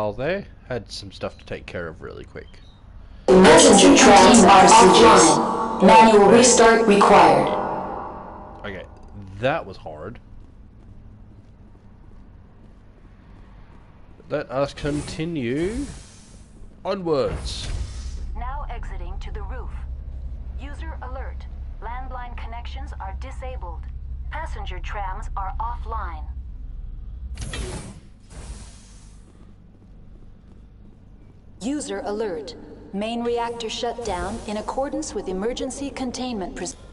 Oh, they had some stuff to take care of really quick. Messenger trams are offline. Manual restart required. Okay, that was hard. Let us continue onwards. Now exiting to the roof. User alert. Landline connections are disabled. Passenger trams are offline. User alert. Main reactor shut down in accordance with emergency containment procedures.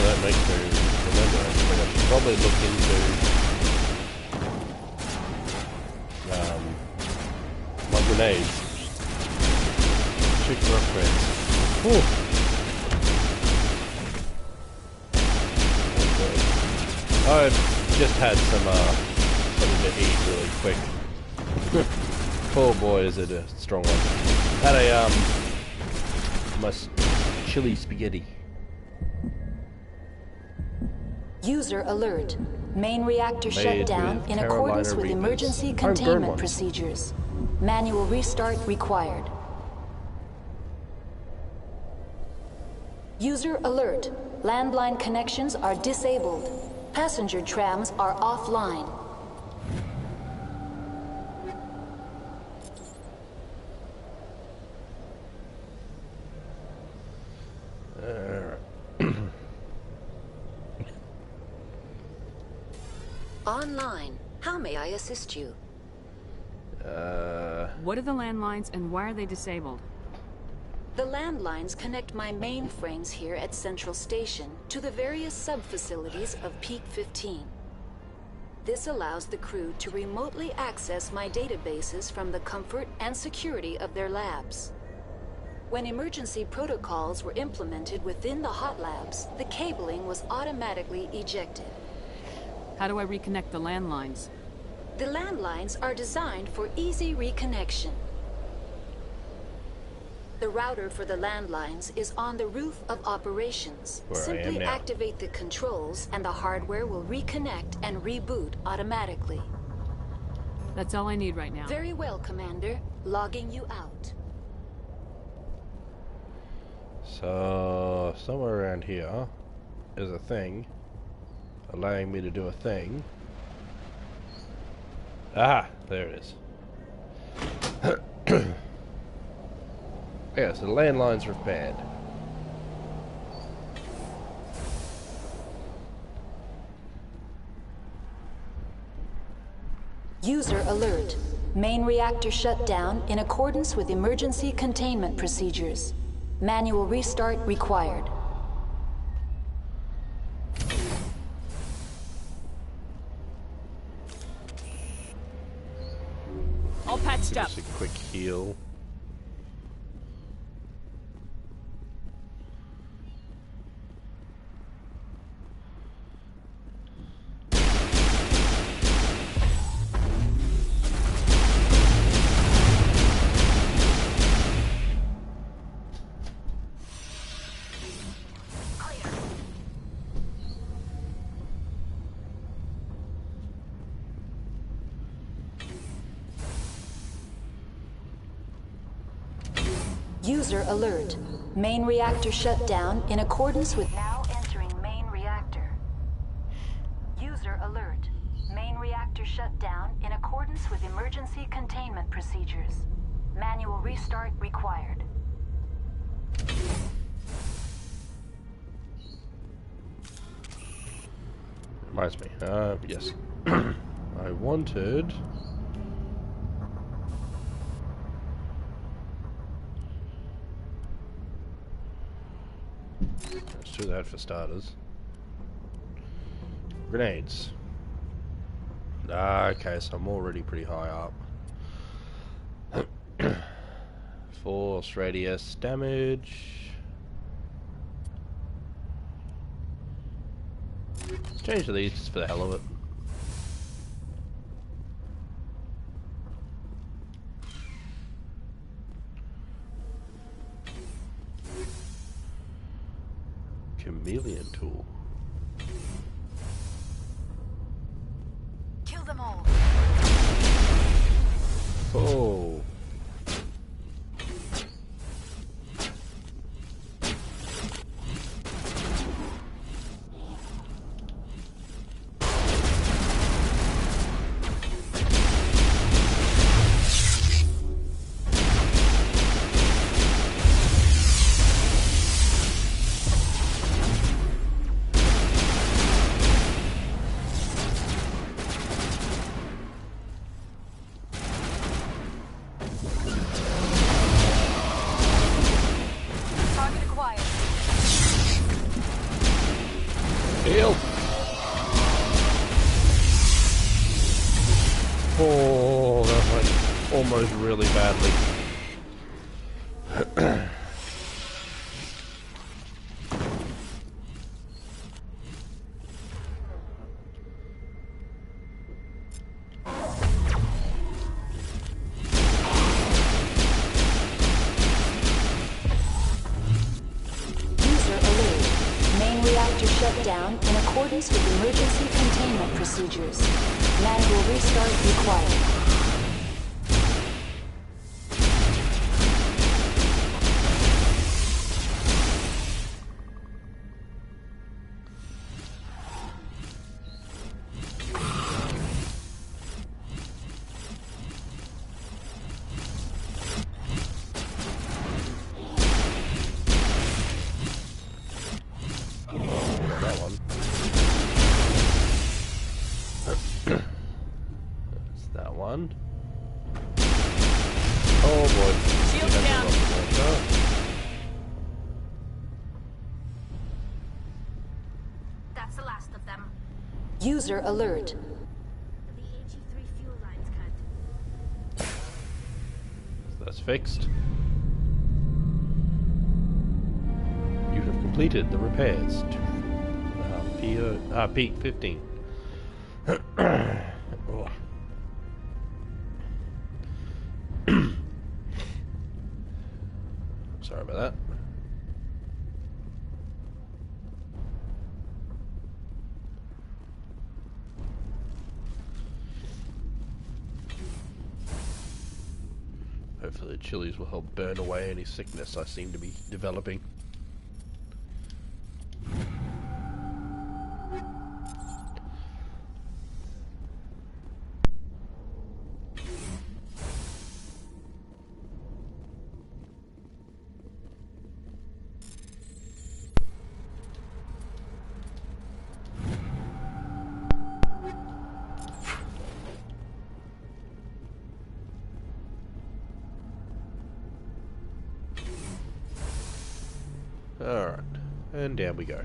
That makes me remember actually. I should probably look into my grenades. Check for upgrades. Whew. I've just had something to eat really quick. Oh boy, is it a strong one. Had a my chili spaghetti. User alert. Main reactor shut down in accordance with emergency containment procedures. Manual restart required. User alert. Landline connections are disabled. Passenger trams are offline. Online. How may I assist you? What are the landlines and why are they disabled? The landlines connect my mainframes here at Central Station to the various sub-facilities of Peak 15. This allows the crew to remotely access my databases from the comfort and security of their labs. When emergency protocols were implemented within the hot labs, the cabling was automatically ejected. How do I reconnect the landlines? The landlines are designed for easy reconnection. The router for the landlines is on the roof of operations. Simply activate the controls and the hardware will reconnect and reboot automatically. That's all I need right now. Very well, Commander. Logging you out. So, somewhere around here is a thing allowing me to do a thing. Ah, there it is. Yeah, so the landlines are bad. User alert. Main reactor shut down in accordance with emergency containment procedures. Manual restart required. All patched up. Just a quick heal. User alert. Main reactor shut down in accordance with... Now entering main reactor. User alert. Main reactor shut down in accordance with emergency containment procedures. Manual restart required. Reminds me. Yes. I wanted... Let's do that for starters. Grenades. Okay, so I'm already pretty high up. Force radius damage. Let's change to these just for the hell of it. chameleon tool. Kill them all. Oh. Target acquired. Heal! Oh, that went almost really badly. User alert. Main reactor shut down in accordance with emergency containment procedures. Manual restart required. That one. That's that one. Oh boy. Shields down. That's the last of them. User alert. The AG3 fuel lines can't. That's fixed. You have completed the repairs to peak 15. Oh. Sorry about that. Hopefully the chilies will help burn away any sickness I seem to be developing. Alright, and down we go.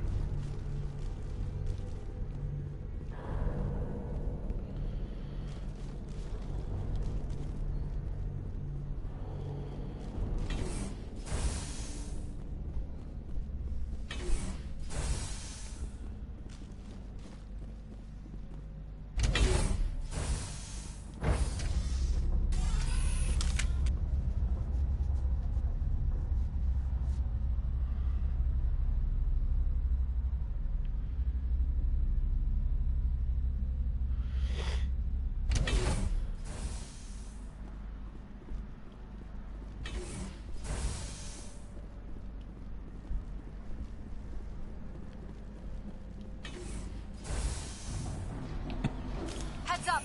Heads up.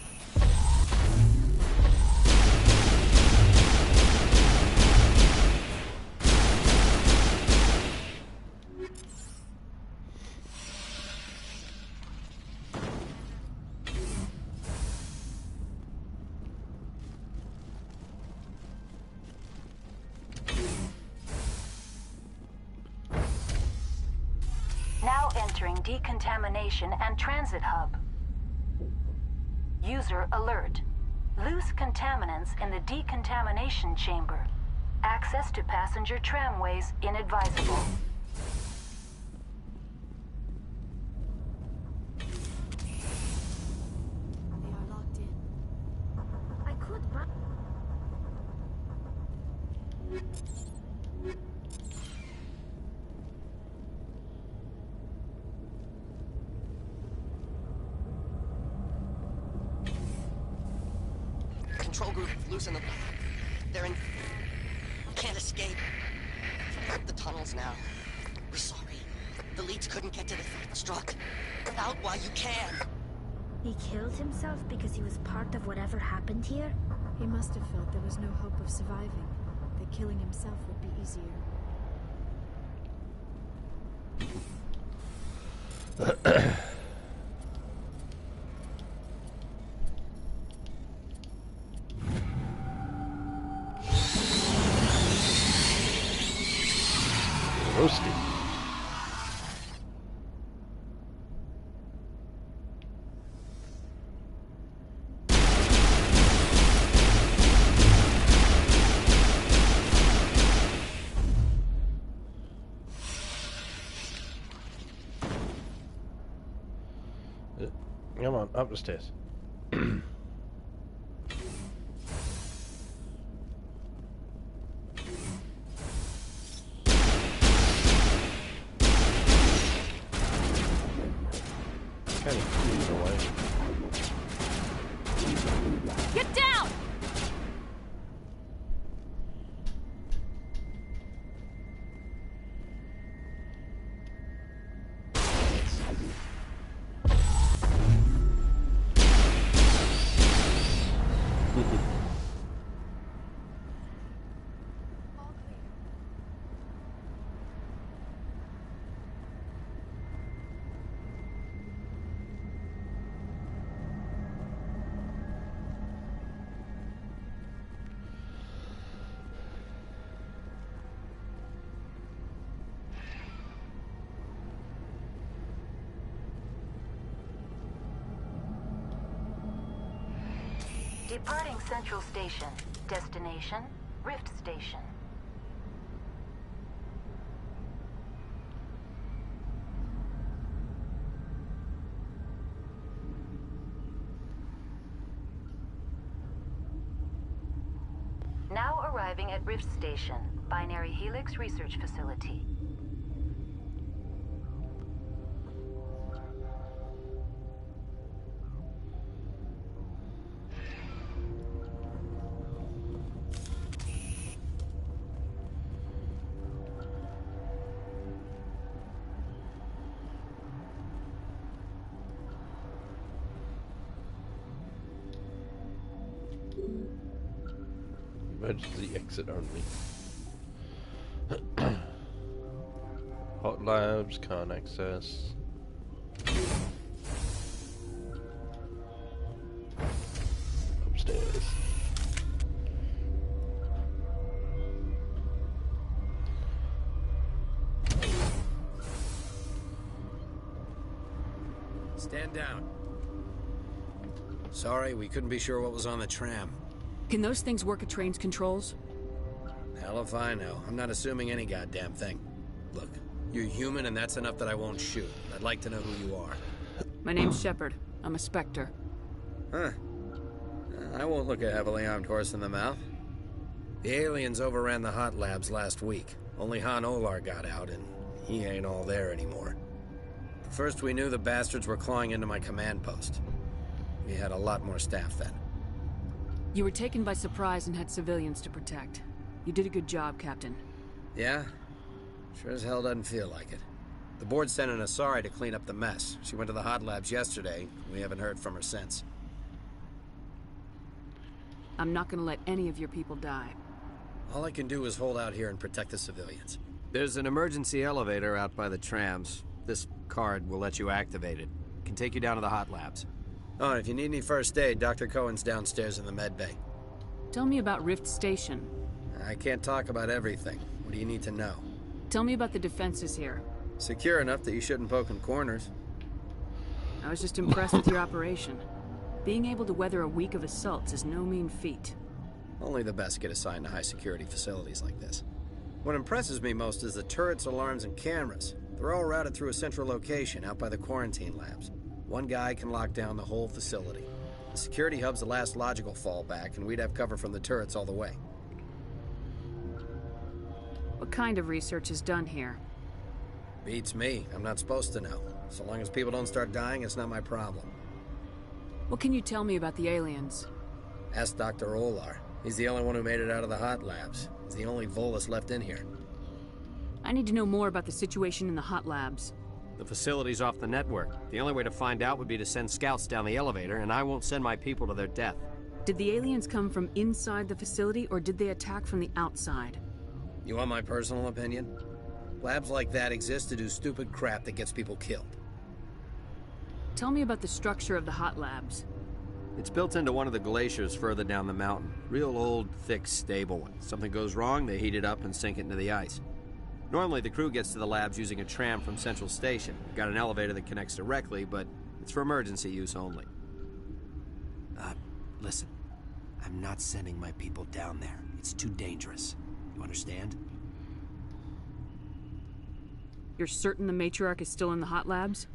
Now entering decontamination and transit hub. User alert. Loose contaminants in the decontamination chamber. Access to passenger tramways inadvisable. They are locked in. I could run. patrol group loosen them. They're in... Can't escape. The tunnels now. We're sorry. The leads couldn't get to the struck. Get out while you can. He killed himself because he was part of whatever happened here? He must have felt there was no hope of surviving. That killing himself would be easier. Roasty. Come on, up the stairs. Kind of clean away. Get down! Departing Central Station. Destination, Rift Station. Now arriving at Rift Station, Binary Helix Research Facility. Emergency exit only. Hot labs, can't access. Upstairs. Stand down. Sorry, we couldn't be sure what was on the tram. Can those things work at train's controls? Hell if I know. I'm not assuming any goddamn thing. Look, you're human and that's enough that I won't shoot. I'd like to know who you are. My name's Shepard. I'm a Spectre. Huh. I won't look a heavily armed horse in the mouth. The aliens overran the hot labs last week. Only Han Olar got out, and he ain't all there anymore. First we knew the bastards were clawing into my command post. We had a lot more staff then. You were taken by surprise and had civilians to protect. You did a good job, Captain. Yeah? Sure as hell doesn't feel like it. The board sent an Asari to clean up the mess. She went to the hot labs yesterday. We haven't heard from her since. I'm not gonna let any of your people die. All I can do is hold out here and protect the civilians. There's an emergency elevator out by the trams. This card will let you activate it. Can take you down to the hot labs. Oh, and if you need any first aid, Dr. Cohen's downstairs in the med bay. Tell me about Rift Station. I can't talk about everything. What do you need to know? Tell me about the defenses here. Secure enough that you shouldn't poke in corners. I was just impressed with your operation. Being able to weather a week of assaults is no mean feat. Only the best get assigned to high-security facilities like this. What impresses me most is the turrets, alarms, and cameras. They're all routed through a central location out by the quarantine labs. One guy can lock down the whole facility. The security hub's the last logical fallback, and we'd have cover from the turrets all the way. What kind of research is done here? Beats me. I'm not supposed to know. So long as people don't start dying, it's not my problem. What can you tell me about the aliens? Ask Dr. Olar. He's the only one who made it out of the hot labs. He's the only Volus left in here. I need to know more about the situation in the hot labs. The facility's off the network. The only way to find out would be to send scouts down the elevator, and I won't send my people to their death. Did the aliens come from inside the facility, or did they attack from the outside? You want my personal opinion? Labs like that exist to do stupid crap that gets people killed. Tell me about the structure of the hot labs. It's built into one of the glaciers further down the mountain. Real old, thick, stable one. Something goes wrong, they heat it up and sink it into the ice. Normally, the crew gets to the labs using a tram from Central Station. We've got an elevator that connects directly, but it's for emergency use only. Listen. I'm not sending my people down there. It's too dangerous. You understand? You're certain the matriarch is still in the hot labs?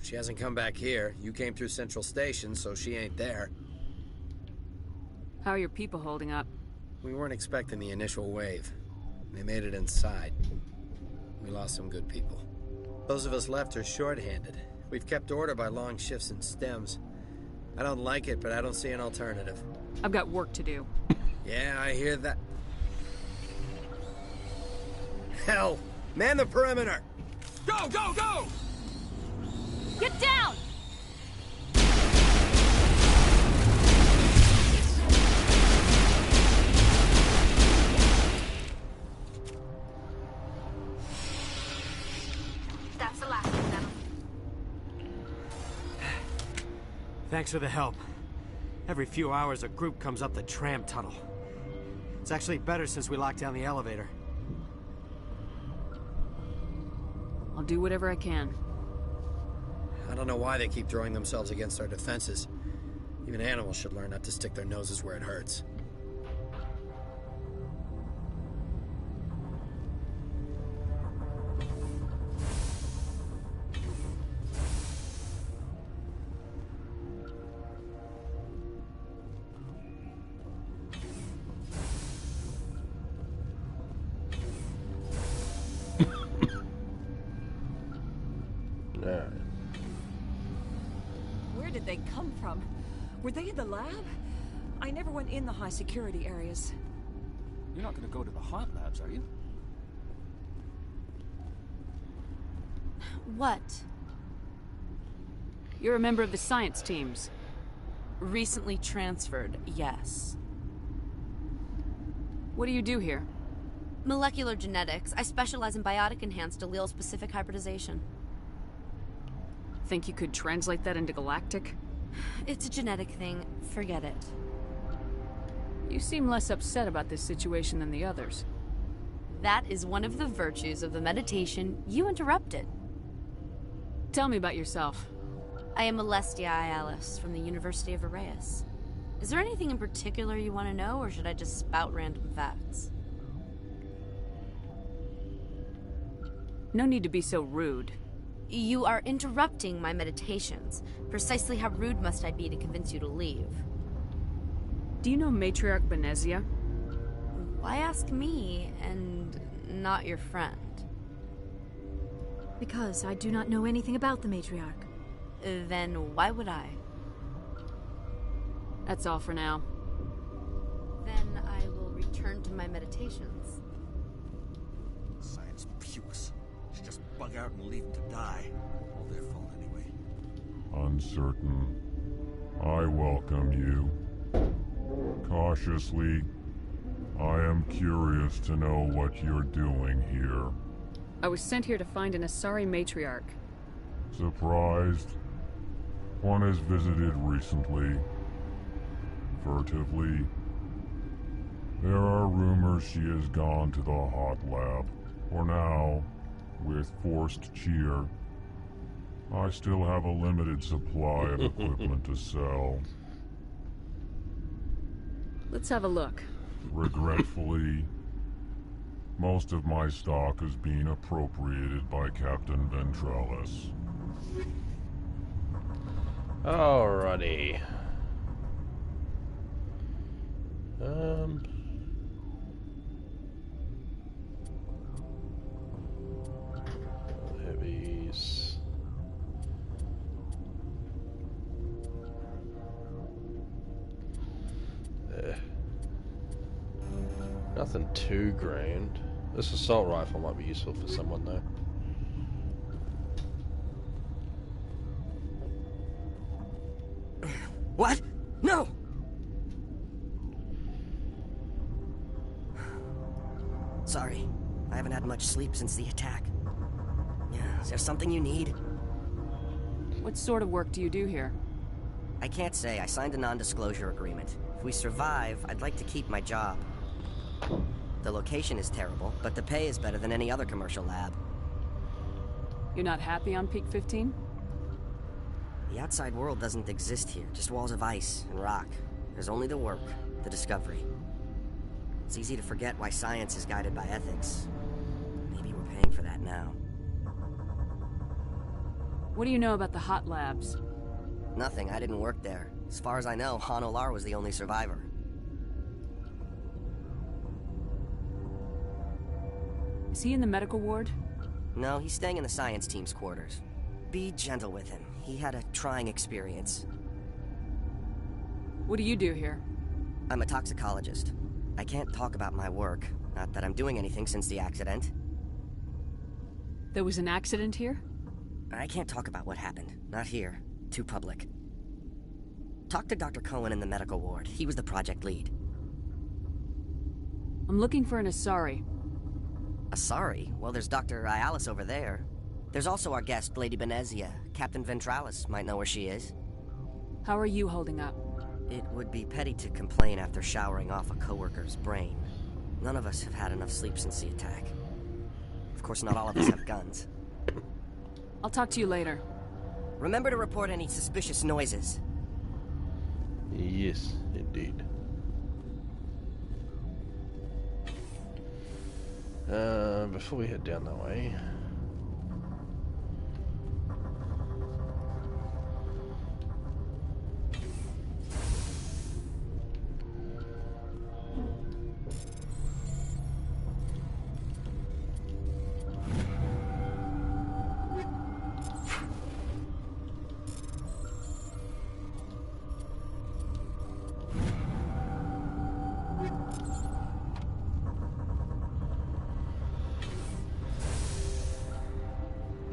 She hasn't come back here. You came through Central Station, so she ain't there. How are your people holding up? We weren't expecting the initial wave. They made it inside. We lost some good people. Those of us left are short-handed. We've kept order by long shifts and stems. I don't like it, but I don't see an alternative. I've got work to do. Yeah, I hear that. Hell! Man the perimeter! Go, go, go! Get down! That's the last of them. Thanks for the help. Every few hours, a group comes up the tram tunnel. It's actually better since we locked down the elevator. I'll do whatever I can. I don't know why they keep throwing themselves against our defenses. Even animals should learn not to stick their noses where it hurts. Where did they come from? Were they in the lab? I never went in the high security areas. You're not going to go to the hot labs, are you? What? You're a member of the science teams. Recently transferred, yes. What do you do here? Molecular genetics. I specialize in biotic-enhanced allele-specific hybridization. Think you could translate that into galactic? It's a genetic thing. Forget it. You seem less upset about this situation than the others. That is one of the virtues of the meditation you interrupted. Tell me about yourself. I am Alestia Ialis from the University of Arraeus. Is there anything in particular you want to know, or should I just spout random facts? No need to be so rude. You are interrupting my meditations. Precisely how rude must I be to convince you to leave? Do you know Matriarch Benezia? Why ask me, and not your friend? Because I do not know anything about the matriarch. Then why would I? That's all for now. Then I will return to my meditations. Science pukes. Should just bug out and leave them to die. All their fault anyway. Uncertain. I welcome you. Cautiously, I am curious to know what you're doing here. I was sent here to find an Asari matriarch. Surprised? One has visited recently. Furtively. There are rumors she has gone to the hot lab. For now, with forced cheer, I still have a limited supply of equipment to sell. Let's have a look. Regretfully, most of my stock is being appropriated by Captain Ventralis. Alrighty. Heavies. Nothing too grand. This assault rifle might be useful for someone though. What? No! Sorry, I haven't had much sleep since the attack. Yeah, is there something you need? What sort of work do you do here? I can't say. I signed a non-disclosure agreement. If we survive, I'd like to keep my job. The location is terrible, but the pay is better than any other commercial lab. You're not happy on Peak 15? The outside world doesn't exist here, just walls of ice and rock. There's only the work, the discovery. It's easy to forget why science is guided by ethics. Maybe we're paying for that now. What do you know about the hot labs? Nothing, I didn't work there. As far as I know, Han Olar was the only survivor. Is he in the medical ward? No, he's staying in the science team's quarters. Be gentle with him. He had a trying experience. What do you do here? I'm a toxicologist. I can't talk about my work. Not that I'm doing anything since the accident. There was an accident here? I can't talk about what happened. Not here. Too public. Talk to Dr. Cohen in the medical ward. He was the project lead. I'm looking for an Asari. Asari? Well, there's Dr. Ayalis over there. There's also our guest, Lady Benezia. Captain Ventralis might know where she is. How are you holding up? It would be petty to complain after showering off a coworker's brain. None of us have had enough sleep since the attack. Of course, not all of us have guns. I'll talk to you later. Remember to report any suspicious noises. Yes, indeed. Before we head down that way...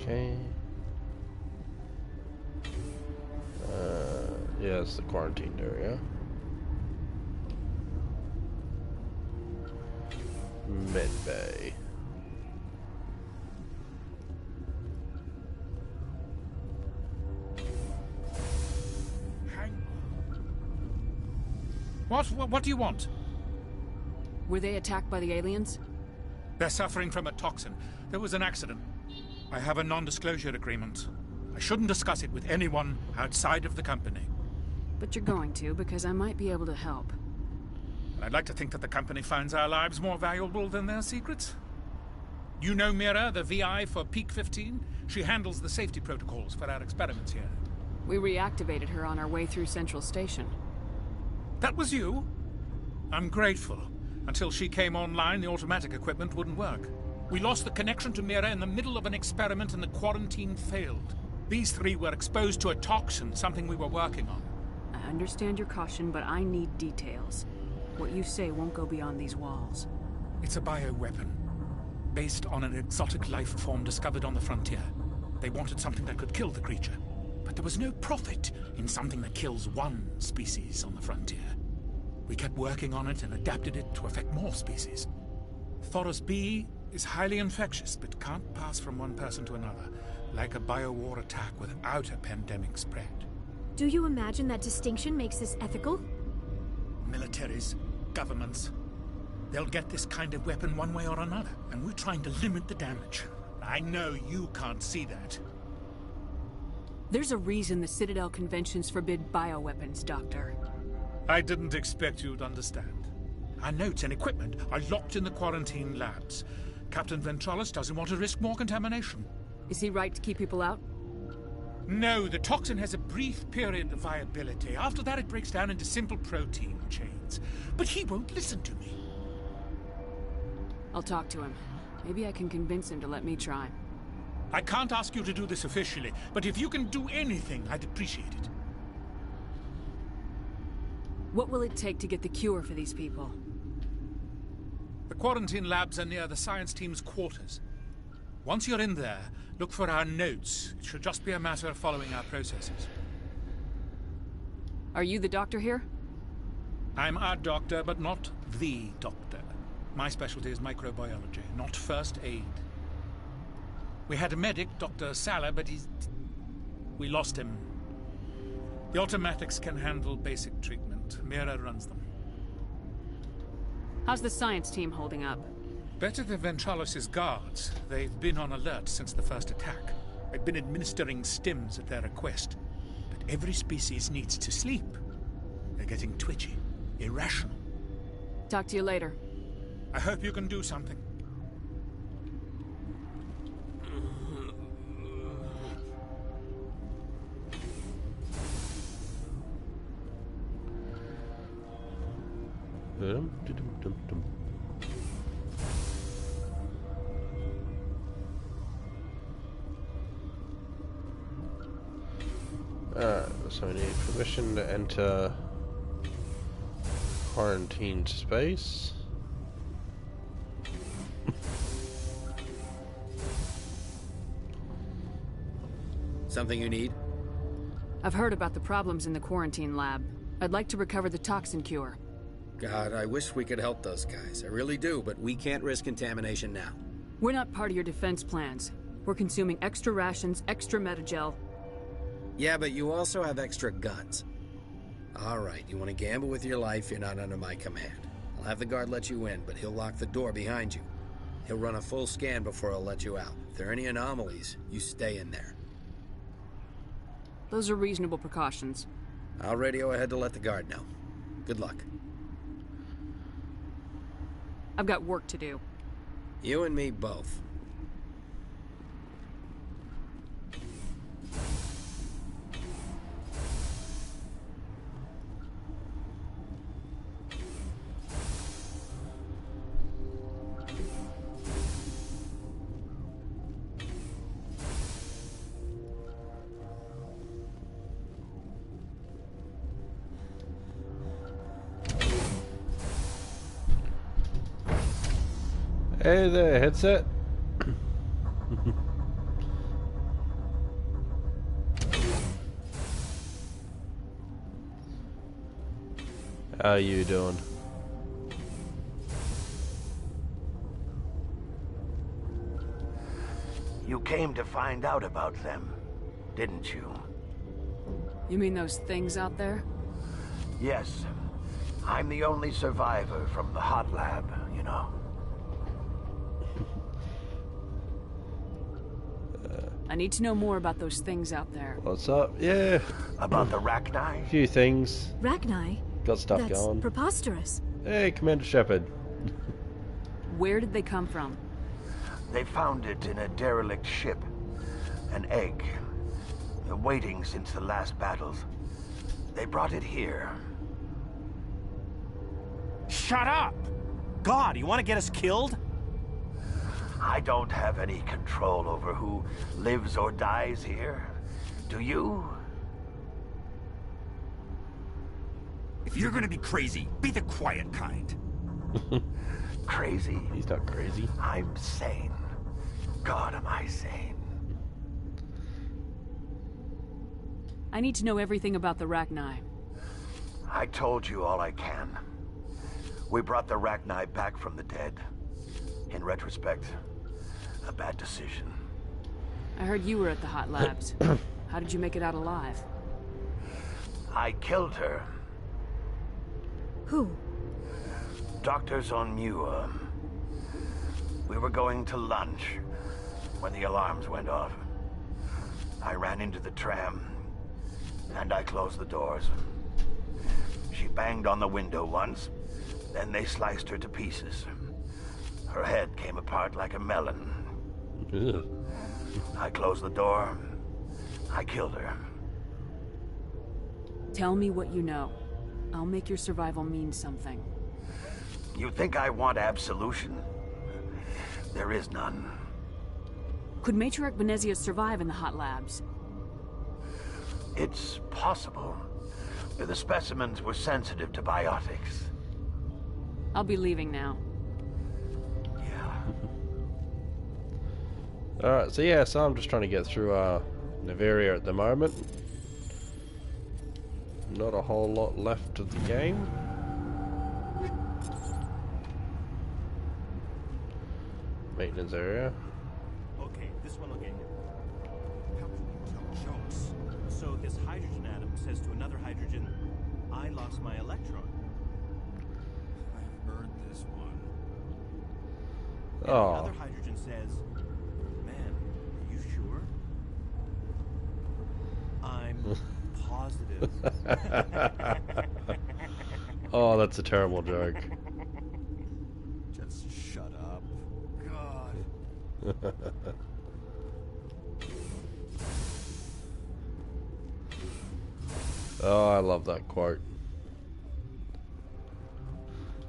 Okay. Yeah, it's the quarantined area. Med bay. What do you want? Were they attacked by the aliens? They're suffering from a toxin. There was an accident. I have a non-disclosure agreement. I shouldn't discuss it with anyone outside of the company. But you're going to, because I might be able to help. I'd like to think that the company finds our lives more valuable than their secrets. You know Mira, the VI for Peak 15? She handles the safety protocols for our experiments here. We reactivated her on our way through Central Station. That was you? I'm grateful. Until she came online, the automatic equipment wouldn't work. We lost the connection to Mira in the middle of an experiment and the quarantine failed. These three were exposed to a toxin, something we were working on. I understand your caution, but I need details. What you say won't go beyond these walls. It's a bioweapon, based on an exotic life form discovered on the frontier. They wanted something that could kill the creature, but there was no profit in something that kills one species on the frontier. We kept working on it and adapted it to affect more species. Thoros B is highly infectious, but can't pass from one person to another, like a biowar attack without a pandemic spread. Do you imagine that distinction makes this ethical? Militaries, governments, they'll get this kind of weapon one way or another, and we're trying to limit the damage. I know you can't see that. There's a reason the Citadel conventions forbid bioweapons, Doctor. I didn't expect you'd understand. Our notes and equipment are locked in the quarantine labs. Captain Ventralis doesn't want to risk more contamination. Is he right to keep people out? No, the toxin has a brief period of viability. After that, it breaks down into simple protein chains. But he won't listen to me. I'll talk to him. Maybe I can convince him to let me try. I can't ask you to do this officially, but if you can do anything, I'd appreciate it. What will it take to get the cure for these people? The quarantine labs are near the science team's quarters. Once you're in there, look for our notes. It should just be a matter of following our processes. Are you the doctor here? I'm a doctor, but not the doctor. My specialty is microbiology, not first aid. We had a medic, Dr. Salah, but we lost him. The automatics can handle basic treatment. Mira runs them. How's the science team holding up? Better than Ventralos' guards. They've been on alert since the first attack. I've been administering stims at their request. But every species needs to sleep. They're getting twitchy, irrational. Talk to you later. I hope you can do something. So we need permission to enter quarantine space. Something you need? I've heard about the problems in the quarantine lab. I'd like to recover the toxin cure. God, I wish we could help those guys. I really do, but we can't risk contamination now. We're not part of your defense plans. We're consuming extra rations, extra metagel. Yeah, but you also have extra guns. All right, you want to gamble with your life, you're not under my command. I'll have the guard let you in, but he'll lock the door behind you. He'll run a full scan before he'll let you out. If there are any anomalies, you stay in there. Those are reasonable precautions. I'll radio ahead to let the guard know. Good luck. I've got work to do. You and me both. Hey there, headset. How you doing? You came to find out about them, didn't you? You mean those things out there? Yes. I'm the only survivor from the hot lab, you know. I need to know more about those things out there. What's up? Yeah. About the Rachni? A few things. Rachni? Got stuff That's going. preposterous. Hey, Commander Shepard. Where did they come from? They found it in a derelict ship. An egg. Waiting since the last battles. They brought it here. Shut up! God, you want to get us killed? I don't have any control over who lives or dies here. Do you? If you're gonna be crazy, be the quiet kind. Crazy? He's not crazy. I'm sane. God, am I sane. I need to know everything about the Rachni. I told you all I can. We brought the Rachni back from the dead. In retrospect, a bad decision. I heard you were at the hot labs. How did you make it out alive? I killed her. Who? Doctors on Muir. We were going to lunch when the alarms went off. I ran into the tram, and I closed the doors. She banged on the window once, then they sliced her to pieces. Her head came apart like a melon. Ugh. I closed the door. I killed her. Tell me what you know. I'll make your survival mean something. You think I want absolution? There is none. Could Matriarch Venezia survive in the hot labs? It's possible. The specimens were sensitive to biotics. I'll be leaving now. Alright, so yeah, so I'm just trying to get through Noveria at the moment. Not a whole lot left of the game. Maintenance area. Okay, this one will get you. How can you tell jokes? So this hydrogen atom says to another hydrogen, I lost my electron. I've heard this one. And Oh. the other hydrogen says, man, are you sure? I'm positive. Oh, that's a terrible joke. Just shut up. God. Oh, I love that quote.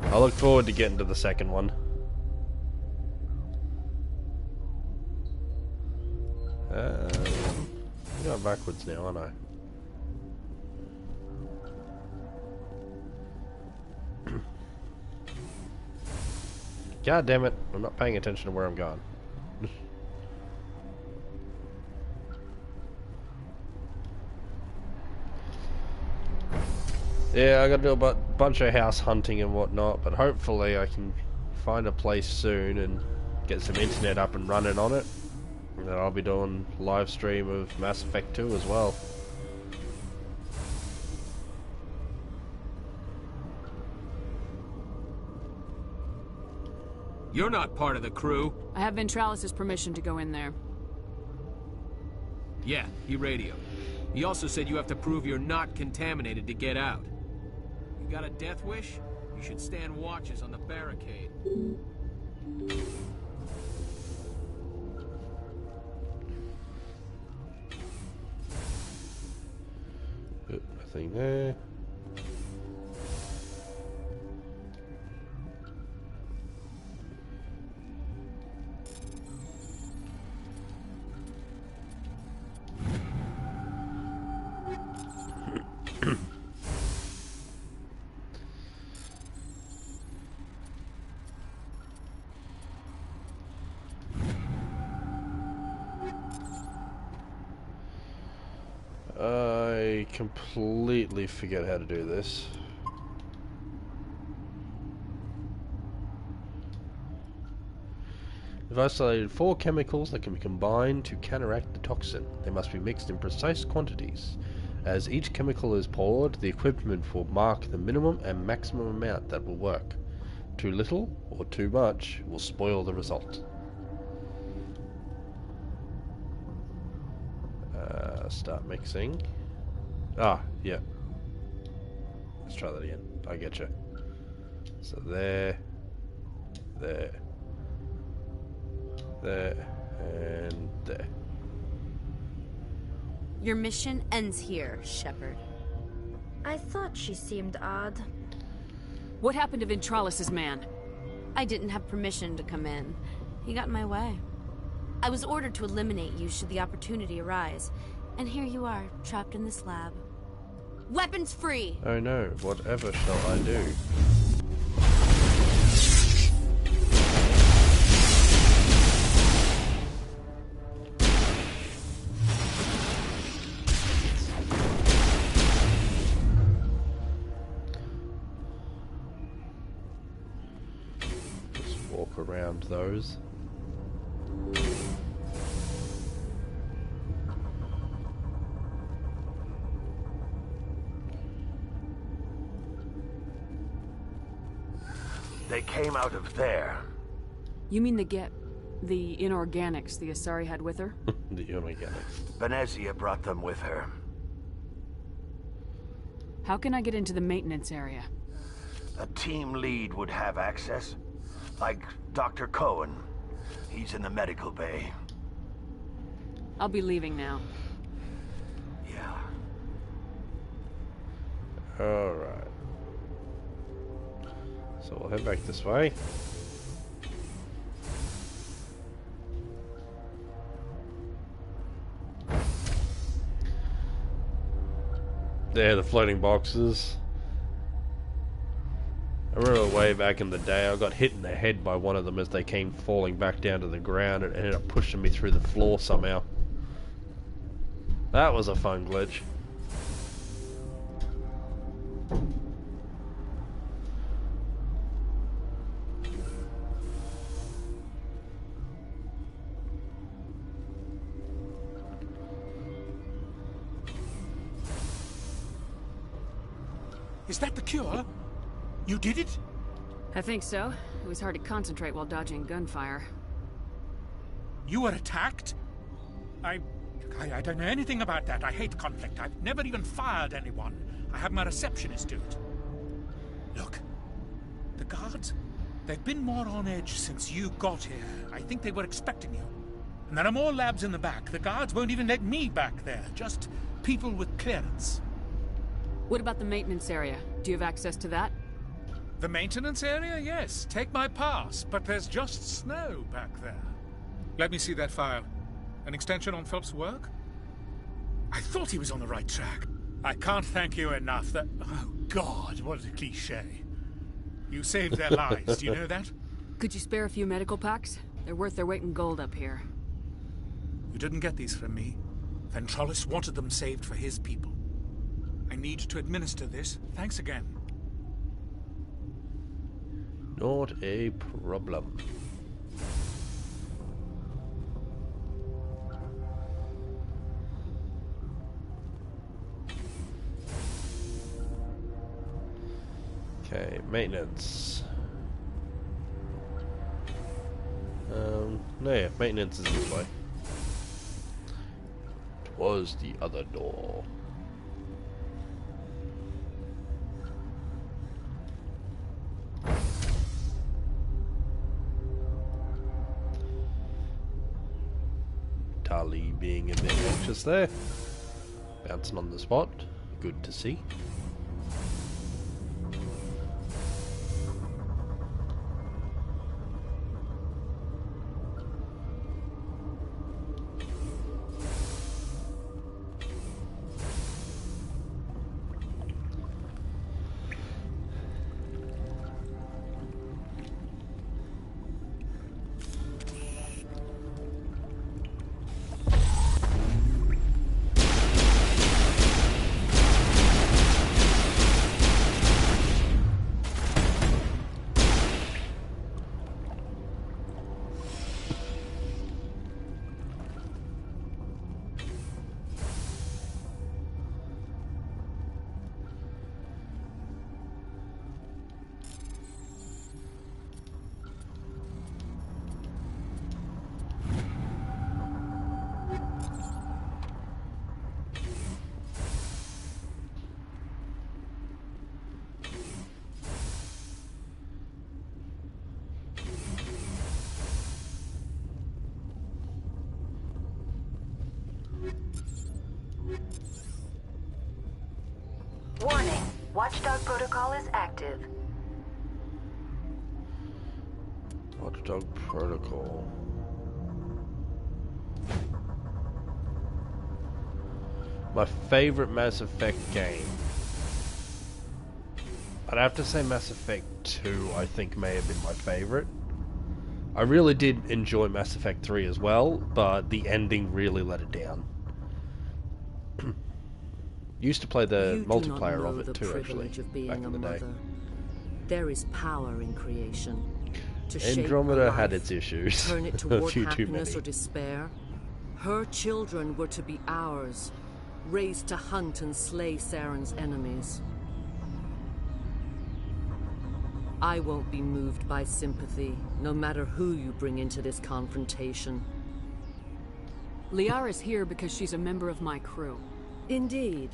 I look forward to getting to the second one. I'm going backwards now, aren't I? God damn it, I'm not paying attention to where I'm going. Yeah, I gotta do a bunch of house hunting and whatnot, but hopefully I can find a place soon and get some internet up and running on it. And then I'll be doing live stream of Mass Effect 2 as well. You're not part of the crew. I have Ventralis' permission to go in there. Yeah, he radioed. He also said you have to prove you're not contaminated to get out. You got a death wish? You should stand watches on the barricade. Nothing there. I completely forget how to do this. We've isolated 4 chemicals that can be combined to counteract the toxin. They must be mixed in precise quantities. As each chemical is poured, the equipment will mark the minimum and maximum amount that will work. Too little or too much will spoil the result. Start mixing. Ah, yeah. Let's try that again. I get you. So there, there, and there. Your mission ends here, Shepard. I thought she seemed odd. What happened to Ventralis' man? I didn't have permission to come in. He got in my way. I was ordered to eliminate you should the opportunity arise. And here you are, trapped in this lab. Weapons free! Oh no, whatever shall I do? Just walk around those. They came out of there. You mean the inorganics the Asari had with her? The inorganics. Venezia brought them with her. How can I get into the maintenance area? A team lead would have access. Like Dr. Cohen. He's in the medical bay. I'll be leaving now. Yeah. Alright. So we'll head back this way. There, the floating boxes. I remember way back in the day, I got hit in the head by one of them as they came falling back down to the ground, and it ended up pushing me through the floor somehow. That was a fun glitch. Is that the cure? You did it? I think so. It was hard to concentrate while dodging gunfire. You were attacked? I don't know anything about that. I hate conflict. I've never even fired anyone. I have my receptionist do it. Look, the guards, they've been more on edge since you got here. I think they were expecting you. And there are more labs in the back. The guards won't even let me back there. Just people with clearance. What about the maintenance area? Do you have access to that? The maintenance area? Yes. Take my pass. But there's just snow back there. Let me see that file. An extension on Phelps' work? I thought he was on the right track. I can't thank you enough that... Oh, God, what a cliché. You saved their lives, do you know that? Could you spare a few medical packs? They're worth their weight in gold up here. You didn't get these from me. Ventrolis wanted them saved for his people. I need to administer this. Thanks again. Not a problem. Okay, maintenance. No, yeah, maintenance is this way. Twas the other door. Tali being a bit anxious there. Bouncing on the spot. Good to see. Warning, Watchdog Protocol is active. Watchdog Protocol. My favorite Mass Effect game. I'd have to say Mass Effect 2, I think, may have been my favorite. I really did enjoy Mass Effect 3 as well, but the ending really let it down. Used to play the multiplayer of it too, actually, back in the day. There is power in creation. To Andromeda had its issues. Turn it A toward few too happiness many. or despair. Her children were to be ours, raised to hunt and slay Saren's enemies. I won't be moved by sympathy, no matter who you bring into this confrontation. Liara's here because she's a member of my crew. Indeed.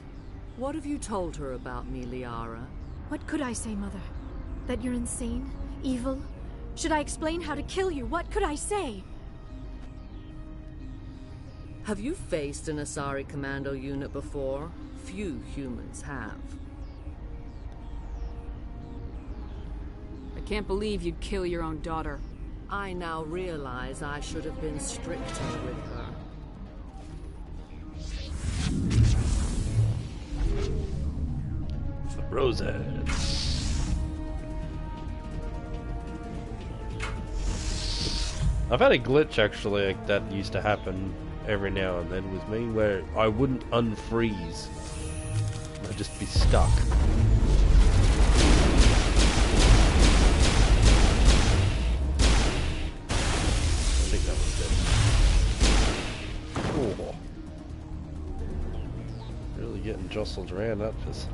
What have you told her about me, Liara? What could I say, Mother? That you're insane? Evil? Should I explain how to kill you? What could I say? Have you faced an Asari commando unit before? Few humans have. I can't believe you'd kill your own daughter. I now realize I should have been stricter with her. Roses. I've had a glitch actually like, that used to happen every now and then with me where I wouldn't unfreeze. I'd just be stuck. I think that was it. Oh. Really getting jostled around, that was.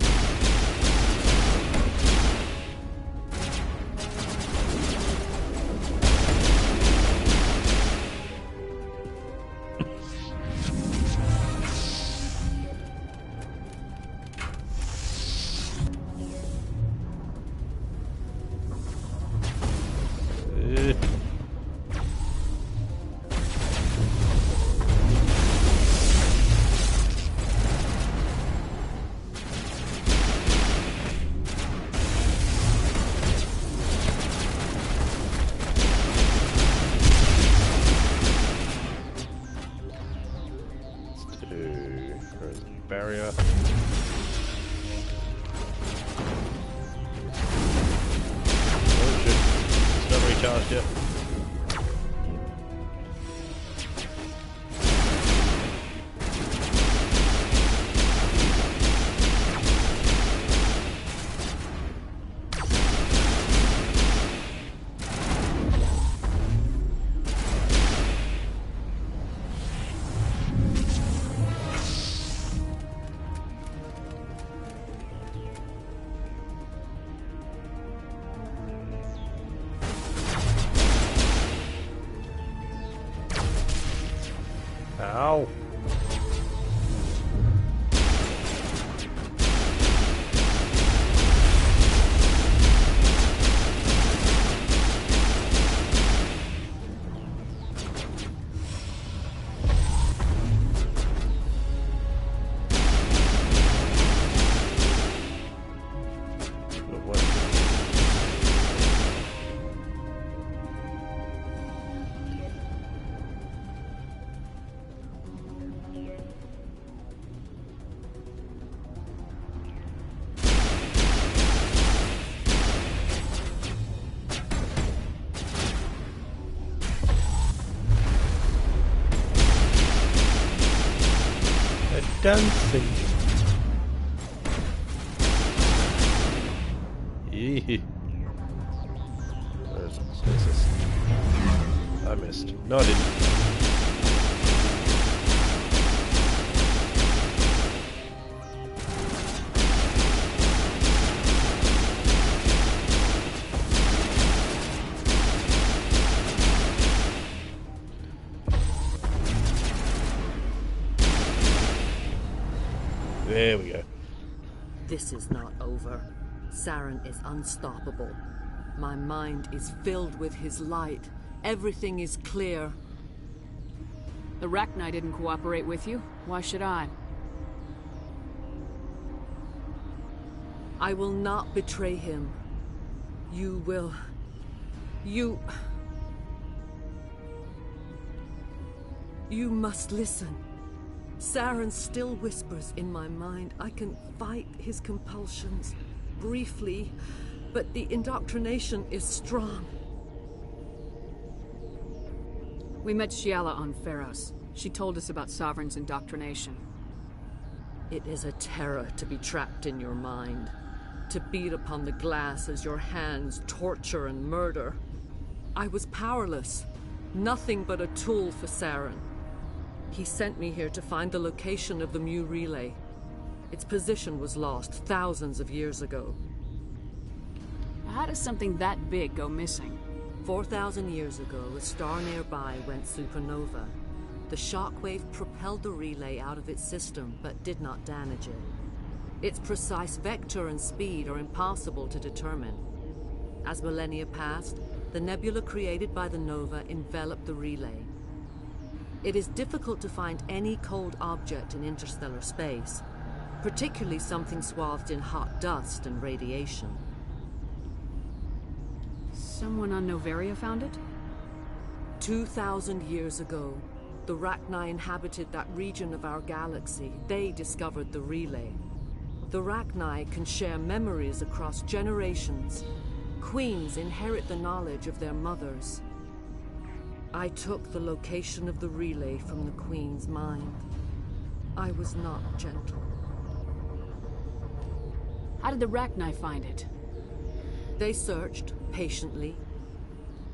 Barrier. Oh shit, it's not recharged yet. Ow. Dancing. Eee. Where's this? I missed. No, I didn't. There we go. This is not over. Saren is unstoppable. My mind is filled with his light. Everything is clear. The Rachni didn't cooperate with you. Why should I? I will not betray him. You will... You must listen. Saren still whispers in my mind. I can fight his compulsions, briefly, but the indoctrination is strong. We met Shiala on Pharos. She told us about Sovereign's indoctrination. It is a terror to be trapped in your mind, to beat upon the glass as your hands torture and murder. I was powerless, nothing but a tool for Saren. He sent me here to find the location of the Mu relay. Its position was lost thousands of years ago. How does something that big go missing? 4,000 years ago, a star nearby went supernova. The shockwave propelled the relay out of its system, but did not damage it. Its precise vector and speed are impossible to determine. As millennia passed, the nebula created by the nova enveloped the relay. It is difficult to find any cold object in interstellar space, particularly something swathed in hot dust and radiation. Someone on Noveria found it? 2,000 years ago, the Rachni inhabited that region of our galaxy. They discovered the relay. The Rachni can share memories across generations. Queens inherit the knowledge of their mothers. I took the location of the relay from the Queen's mind. I was not gentle. How did the Rachni find it? They searched, patiently.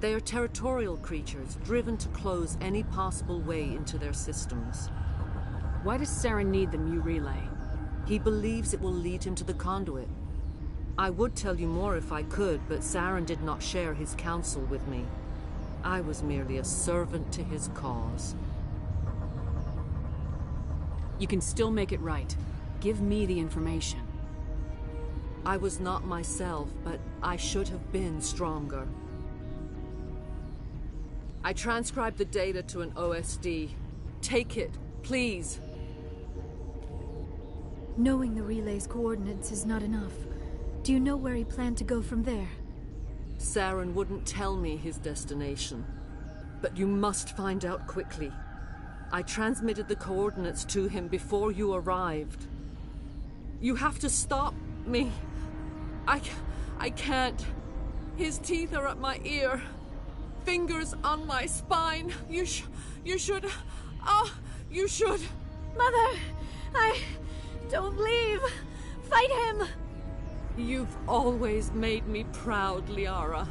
They are territorial creatures, driven to close any possible way into their systems. Why does Saren need the Mu relay? He believes it will lead him to the conduit. I would tell you more if I could, but Saren did not share his counsel with me. I was merely a servant to his cause. You can still make it right. Give me the information. I was not myself, but I should have been stronger. I transcribed the data to an OSD. Take it, please. Knowing the relay's coordinates is not enough. Do you know where he planned to go from there? Saren wouldn't tell me his destination. But you must find out quickly. I transmitted the coordinates to him before you arrived. You have to stop me. I can't. His teeth are at my ear. Fingers on my spine. You should... Oh, you should... Mother! Don't leave! Fight him! You've always made me proud, Liara.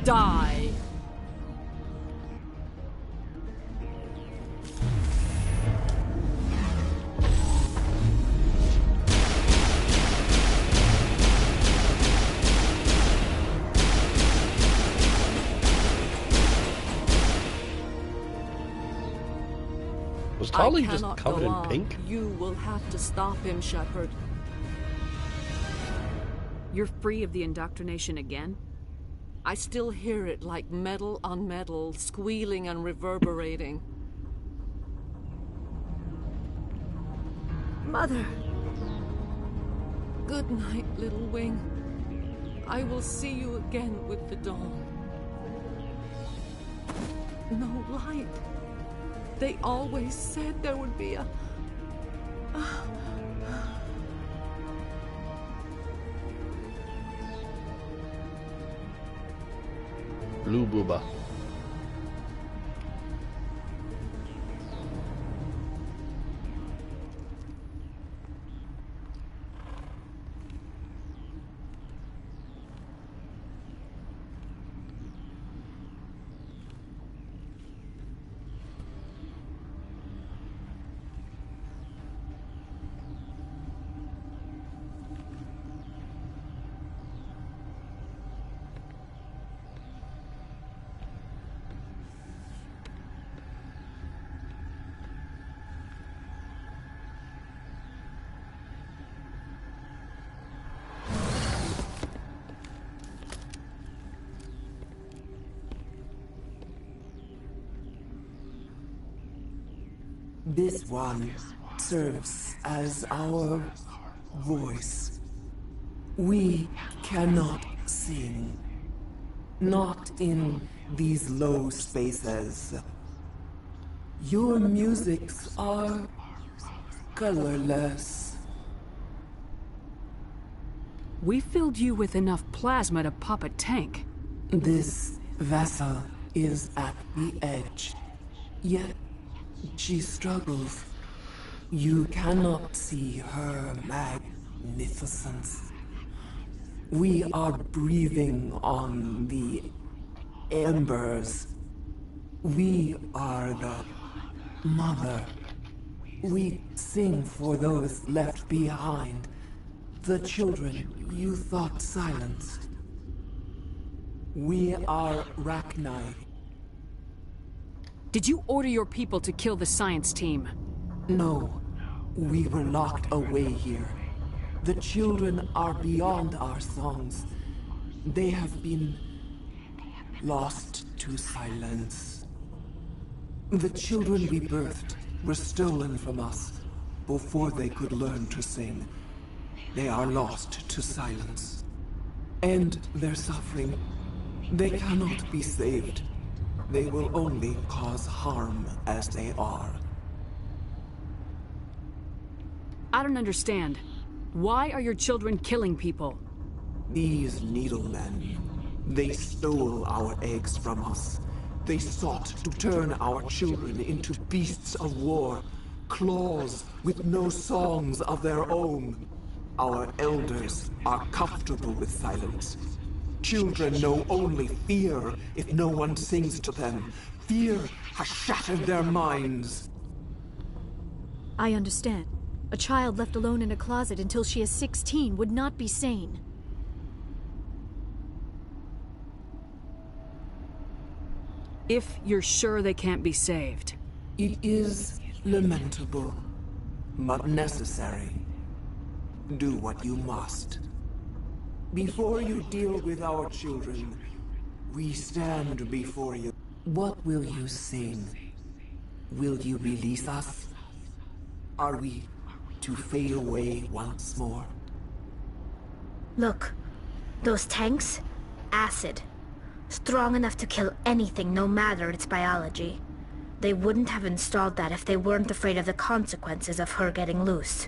Die! Was Tali just covered in pink? You will have to stop him, Shepard. You're free of the indoctrination again? I still hear it like metal on metal, squealing and reverberating. Mother! Good night, little wing. I will see you again with the dawn. No light. They always said there would be a... Blue Booba. This one serves as our voice. We cannot sing. Not in these low spaces. Your musics are colorless. We filled you with enough plasma to pop a tank. This vessel is at the edge. Yet she struggles. You cannot see her magnificence. We are breathing on the embers. We are the mother. We sing for those left behind. The children you thought silenced. We are Rachni. Did you order your people to kill the science team? No. We were locked away here. The children are beyond our songs. They have been lost to silence. The children we birthed were stolen from us before they could learn to sing. They are lost to silence. And their suffering, they cannot be saved. They will only cause harm as they are. I don't understand. Why are your children killing people? These needlemen, they stole our eggs from us. They sought to turn our children into beasts of war, claws with no songs of their own. Our elders are comfortable with silence. Children know only fear if no one sings to them. Fear has shattered their minds. I understand. A child left alone in a closet until she is 16 would not be sane. If you're sure they can't be saved. It is lamentable, but necessary. Do what you must. Before you deal with our children, we stand before you. What will you sing? Will you release us? Are we to fade away once more? Look, those tanks? Acid. Strong enough to kill anything, no matter its biology. They wouldn't have installed that if they weren't afraid of the consequences of her getting loose.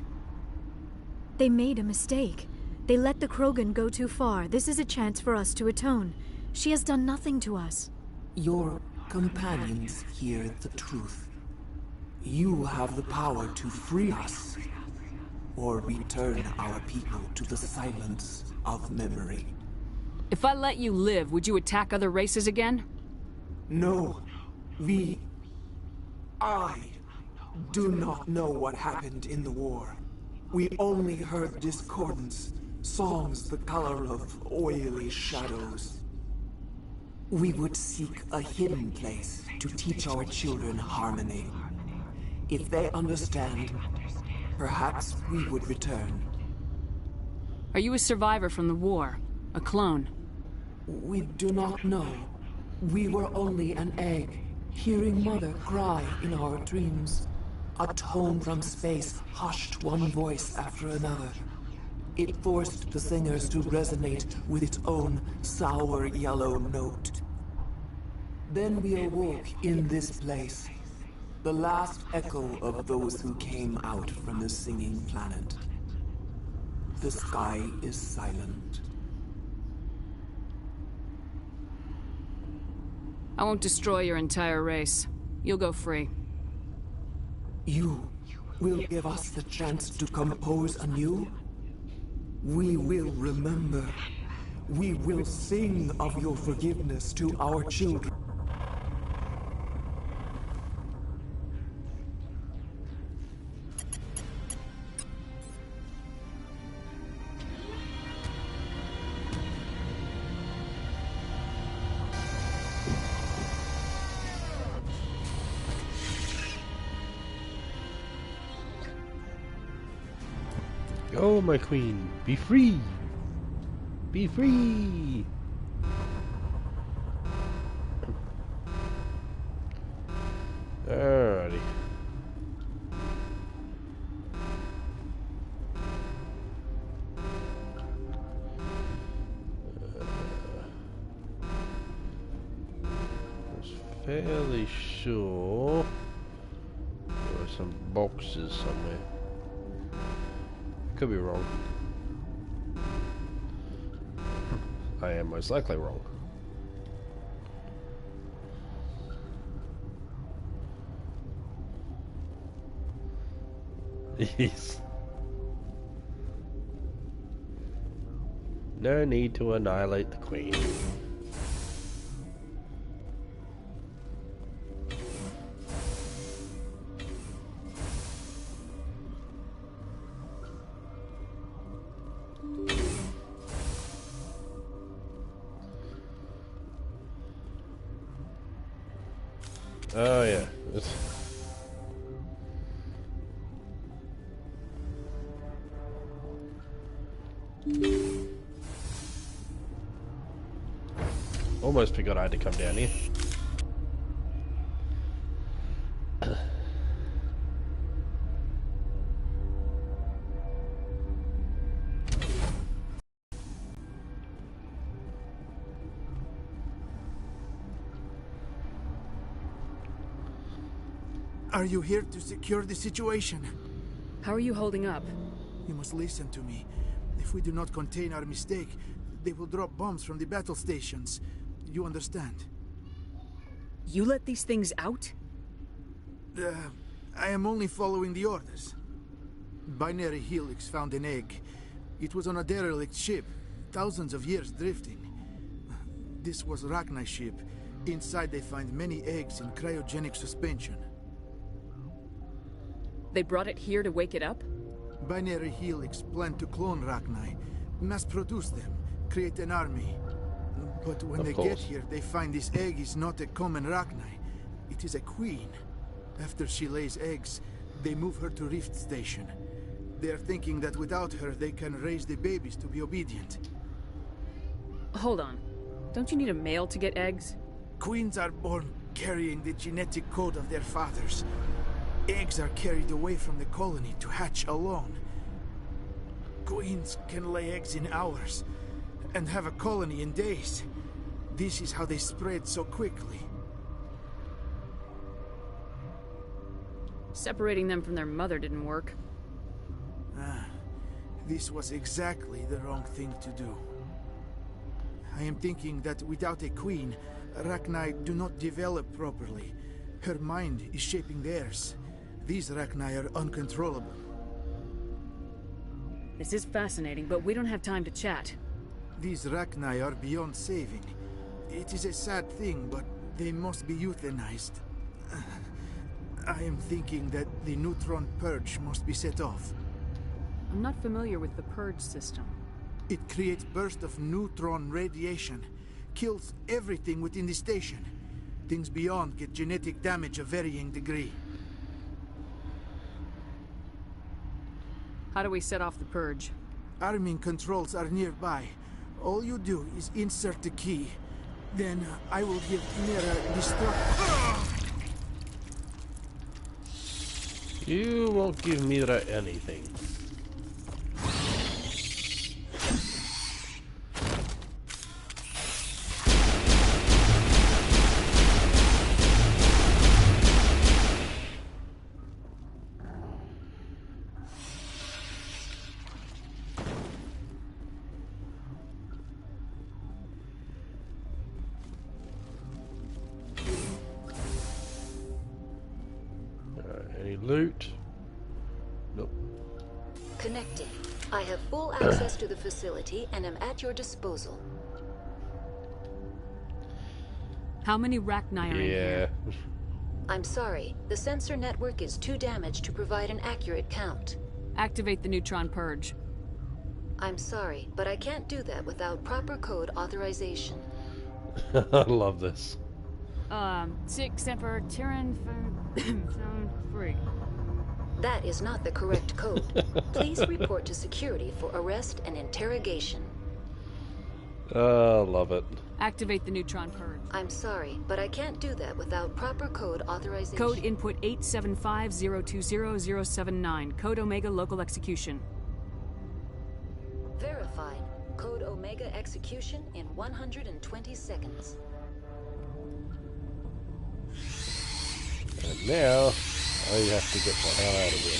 They made a mistake. They let the Krogan go too far. This is a chance for us to atone. She has done nothing to us. Your companions hear the truth. You have the power to free us, or return our people to the silence of memory. If I let you live, would you attack other races again? No. I do not know what happened in the war. We only heard discordance, songs the color of oily shadows. We would seek a hidden place to teach our children harmony. If they understand, perhaps we would return. Are you a survivor from the war? A clone? We do not know. We were only an egg, hearing Mother cry in our dreams. A tone from space hushed one voice after another. It forced the singers to resonate with its own sour yellow note. Then we awoke in this place, the last echo of those who came out from the singing planet. The sky is silent. I won't destroy your entire race. You'll go free. You will give us the chance to compose anew? We will remember. We will sing of your forgiveness to our children. Go, my queen. Be free. Be free. Alrighty. I was fairly sure there were some boxes somewhere. Could be wrong. I am most likely wrong. Yes. No need to annihilate the queen. Oh yeah. Almost forgot I had to come down here. Are you here to secure the situation? How are you holding up? You must listen to me. If we do not contain our mistake, They will drop bombs from the battle stations. You understand? You let these things out? I am only following the orders. Binary Helix found an egg. It was on a derelict ship, thousands of years drifting. This was Rachni's ship. Inside they find many eggs in cryogenic suspension. They brought it here to wake it up? Binary Helix planned to clone Rachni, mass-produce them, create an army. But when they get here, they find this egg is not a common Rachni. It is a queen. After she lays eggs, they move her to Rift Station. They are thinking that without her, they can raise the babies to be obedient. Hold on. Don't you need a male to get eggs? Queens are born carrying the genetic code of their fathers. Eggs are carried away from the colony to hatch alone. Queens can lay eggs in hours and have a colony in days. This is how they spread so quickly. Separating them from their mother didn't work. This was exactly the wrong thing to do. I am thinking that without a queen, Rachni do not develop properly. Her mind is shaping theirs. These Rachni are uncontrollable. This is fascinating, but we don't have time to chat. These Rachni are beyond saving. It is a sad thing, but they must be euthanized. I am thinking that the neutron purge must be set off. I'm not familiar with the purge system. It creates bursts of neutron radiation, kills everything within the station. Things beyond get genetic damage of varying degree. How do we set off the purge? Arming controls are nearby. All you do is insert the key. Then I will give Mira destruct. You won't give Mira anything. Loot. Nope. Connecting. I have full access to the facility and am at your disposal. How many Rachni are in here? I'm sorry. The sensor network is too damaged to provide an accurate count. Activate the neutron purge. I'm sorry, but I can't do that without proper code authorization. I love this. 6 Semper Tyrann Found Free. That is not the correct code. Please report to security for arrest and interrogation. Love it. Activate the neutron purge. I'm sorry, but I can't do that without proper code authorization. Code input 875020079. Code Omega local execution. Verified. Code Omega execution in 120 seconds. And now, I have to get the hell out of here.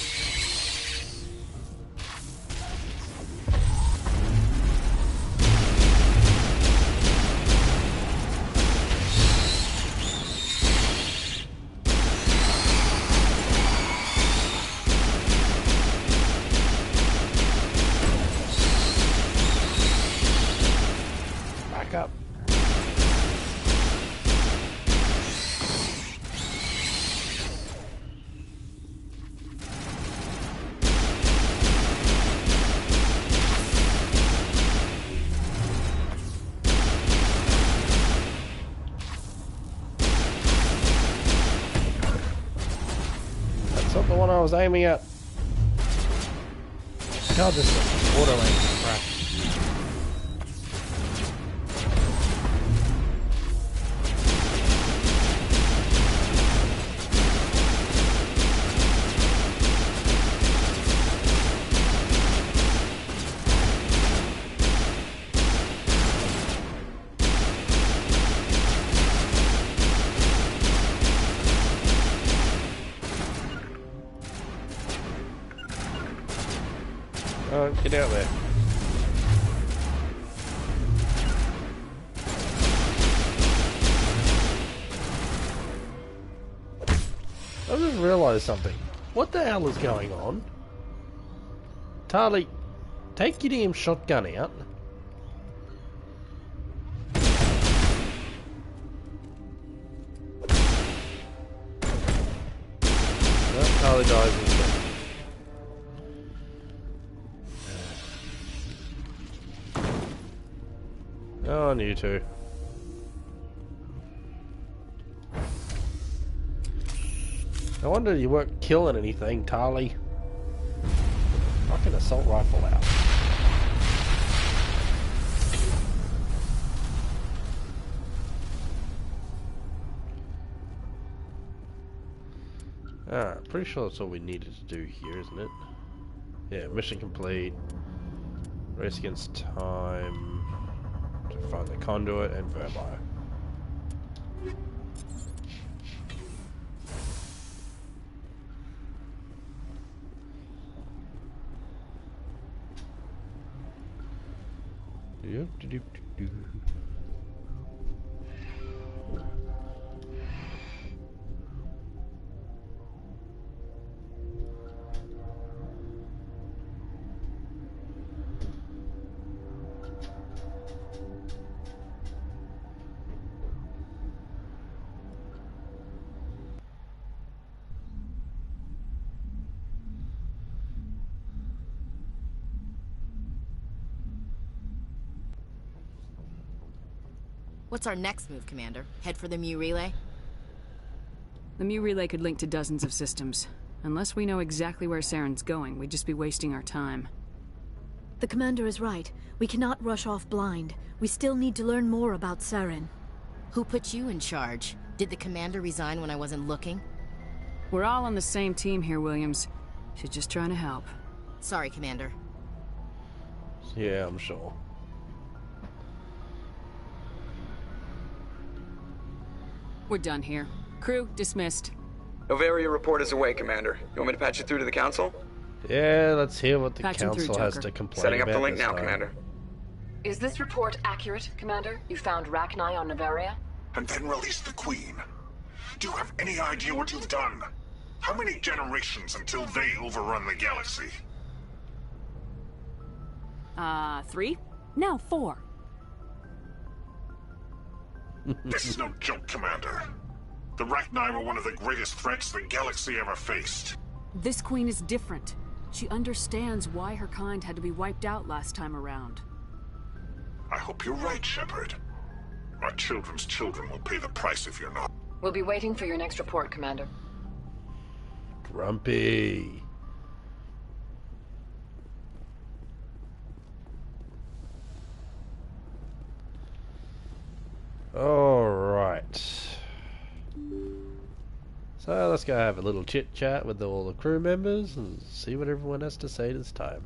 Back up. The one I was aiming at. God, this auto aim crap. Get out there. I just realised something. What the hell is going on? Tali, take your damn shotgun out. No, Tali dies instead. Oh, and you too. No wonder you weren't killing anything, Tali. Fucking assault rifle out. Alright, pretty sure that's all we needed to do here, isn't it? Yeah, mission complete. Race against time. To find the conduit and Verbo. Doop. What's our next move, Commander? Head for the Mu relay? The Mu relay could link to dozens of systems. Unless we know exactly where Saren's going, we'd just be wasting our time. The Commander is right. We cannot rush off blind. We still need to learn more about Saren. Who put you in charge? Did the Commander resign when I wasn't looking? We're all on the same team here, Williams. She's just trying to help. Sorry, Commander. Yeah, I'm sure. We're done here. Crew, dismissed. Noveria report is away, Commander. You want me to patch you through to the Council? Yeah, let's hear what the Patch him Council through, has Joker. to complain Setting up about the link this now, time. Commander. Is this report accurate, Commander? You found Rachni on Noveria? And then released the Queen. Do you have any idea what you've done? How many generations until they overrun the galaxy? 3? Now 4. This is no joke, Commander. The Rachni were one of the greatest threats the galaxy ever faced. This queen is different. She understands why her kind had to be wiped out last time around. I hope you're right, Shepard. Our children's children will pay the price if you're not. We'll be waiting for your next report, Commander. Grumpy. Alright. So let's go have a little chit chat with all the crew members and see what everyone has to say this time.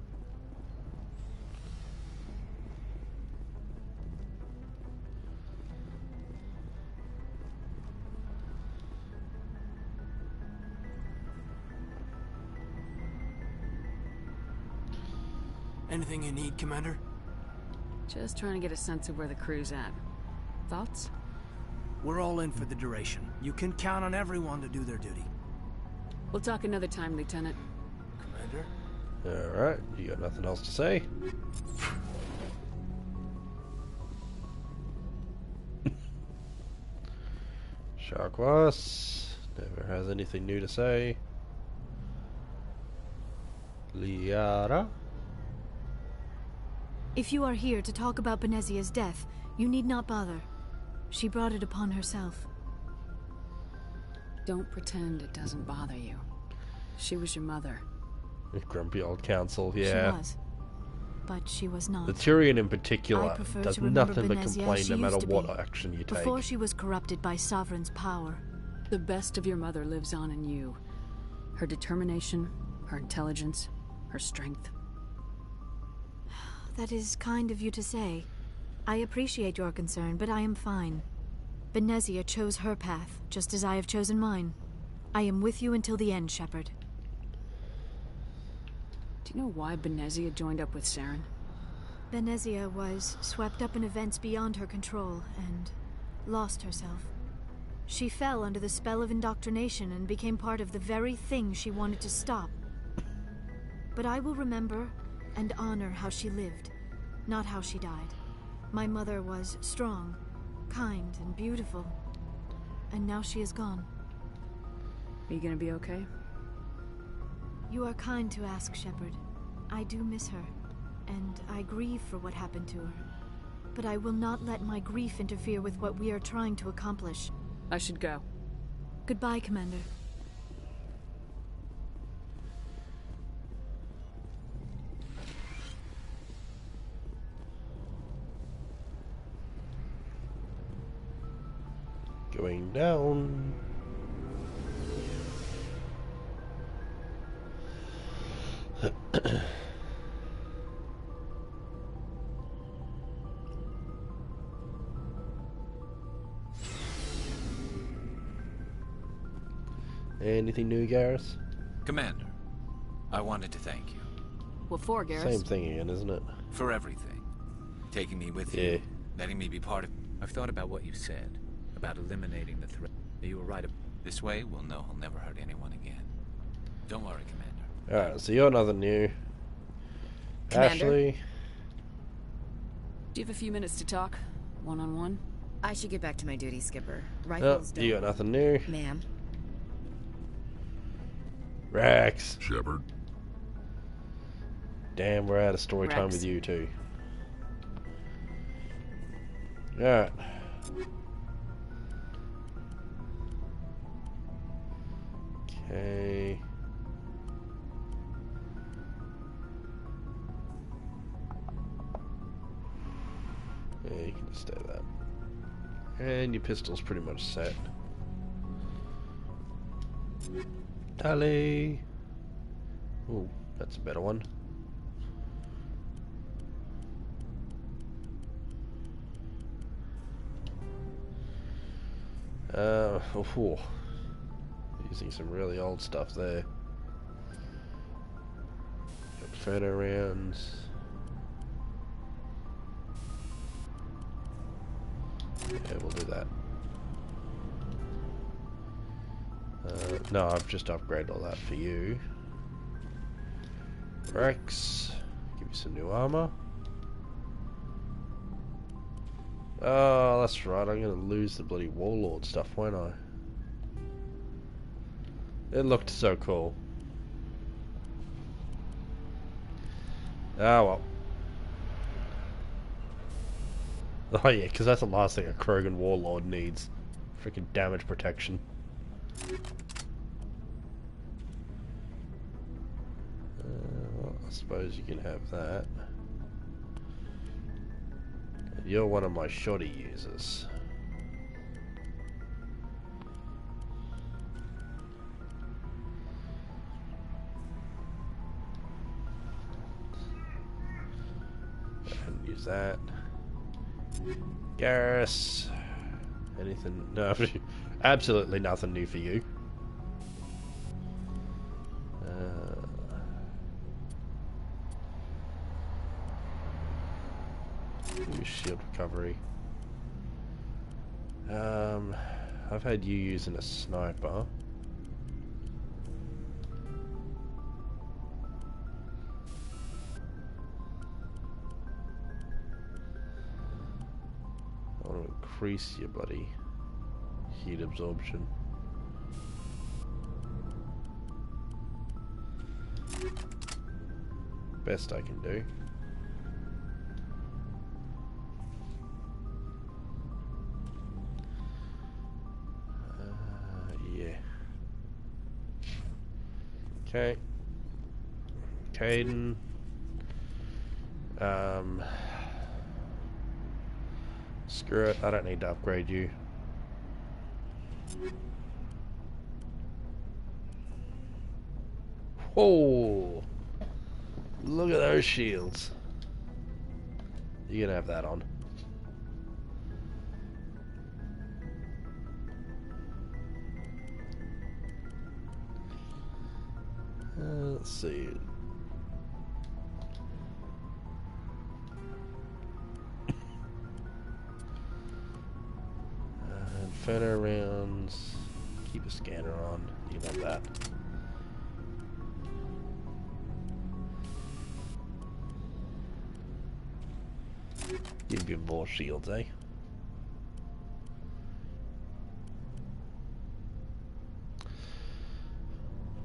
Anything you need, Commander? Just trying to get a sense of where the crew's at. Thoughts? We're all in for the duration. You can count on everyone to do their duty. We'll talk another time, Lieutenant. Commander? Alright, you got nothing else to say? Sharkwas never has anything new to say. Liara? If you are here to talk about Benezia's death, you need not bother. She brought it upon herself. Don't pretend it doesn't bother you. She was your mother. Grumpy old council, yeah. She was. But she was not. The Tyrion in particular I prefer does to remember nothing but Benezia complain as no she matter used to what be, action you take. Before she was corrupted by Sovereign's power. The best of your mother lives on in you. Her determination, her intelligence, her strength. That is kind of you to say. I appreciate your concern, but I am fine. Benezia chose her path, just as I have chosen mine. I am with you until the end, Shepard. Do you know why Benezia joined up with Saren? Benezia was swept up in events beyond her control and lost herself. She fell under the spell of indoctrination and became part of the very thing she wanted to stop. But I will remember and honor how she lived, not how she died. My mother was strong, kind, and beautiful. And now she is gone. Are you gonna be okay? You are kind to ask, Shepard. I do miss her, and I grieve for what happened to her. But I will not let my grief interfere with what we are trying to accomplish. I should go. Goodbye, Commander. Going down. Anything new, Garrus? Commander, I wanted to thank you. What for, Garrus? Same thing again, isn't it? For everything. Taking me with you. Letting me be part of... I've thought about what you said. About eliminating the threat. You were right. This way, we'll know he'll never hurt anyone again. Don't worry, Commander. Alright, so you're nothing new. Commander? Ashley? Do you have a few minutes to talk? One-on-one? I should get back to my duty, Skipper. Oh, Rifles you got nothing new. Ma'am. Rex. Shepard. Damn, we're out of story time Rex. with you too. Alright. Okay. Yeah, you can just stay that. And your pistol's pretty much set. Tally. Ooh, that's a better one. Using some really old stuff there. Got photo rounds. Yeah, we'll do that. No, I've just upgraded all that for you. Rex, give you some new armor. Oh, that's right, I'm gonna lose the bloody Warlord stuff, won't I? It looked so cool. Ah, well. Oh yeah, because that's the last thing a Krogan Warlord needs. Freaking damage protection. Well, I suppose you can have that. You're one of my shoddy users. Go ahead and use that. Garrus. Anything? No, absolutely nothing new for you. Use shield recovery. I've had you using a sniper. I want to increase your bloody heat absorption. Best I can do. Yeah. Okay. Caden. Screw it, I don't need to upgrade you. Whoa! Look at those shields. You can have that on. Let's see. Inferno rounds. Keep a scanner on. You love that. Give you more shields, eh?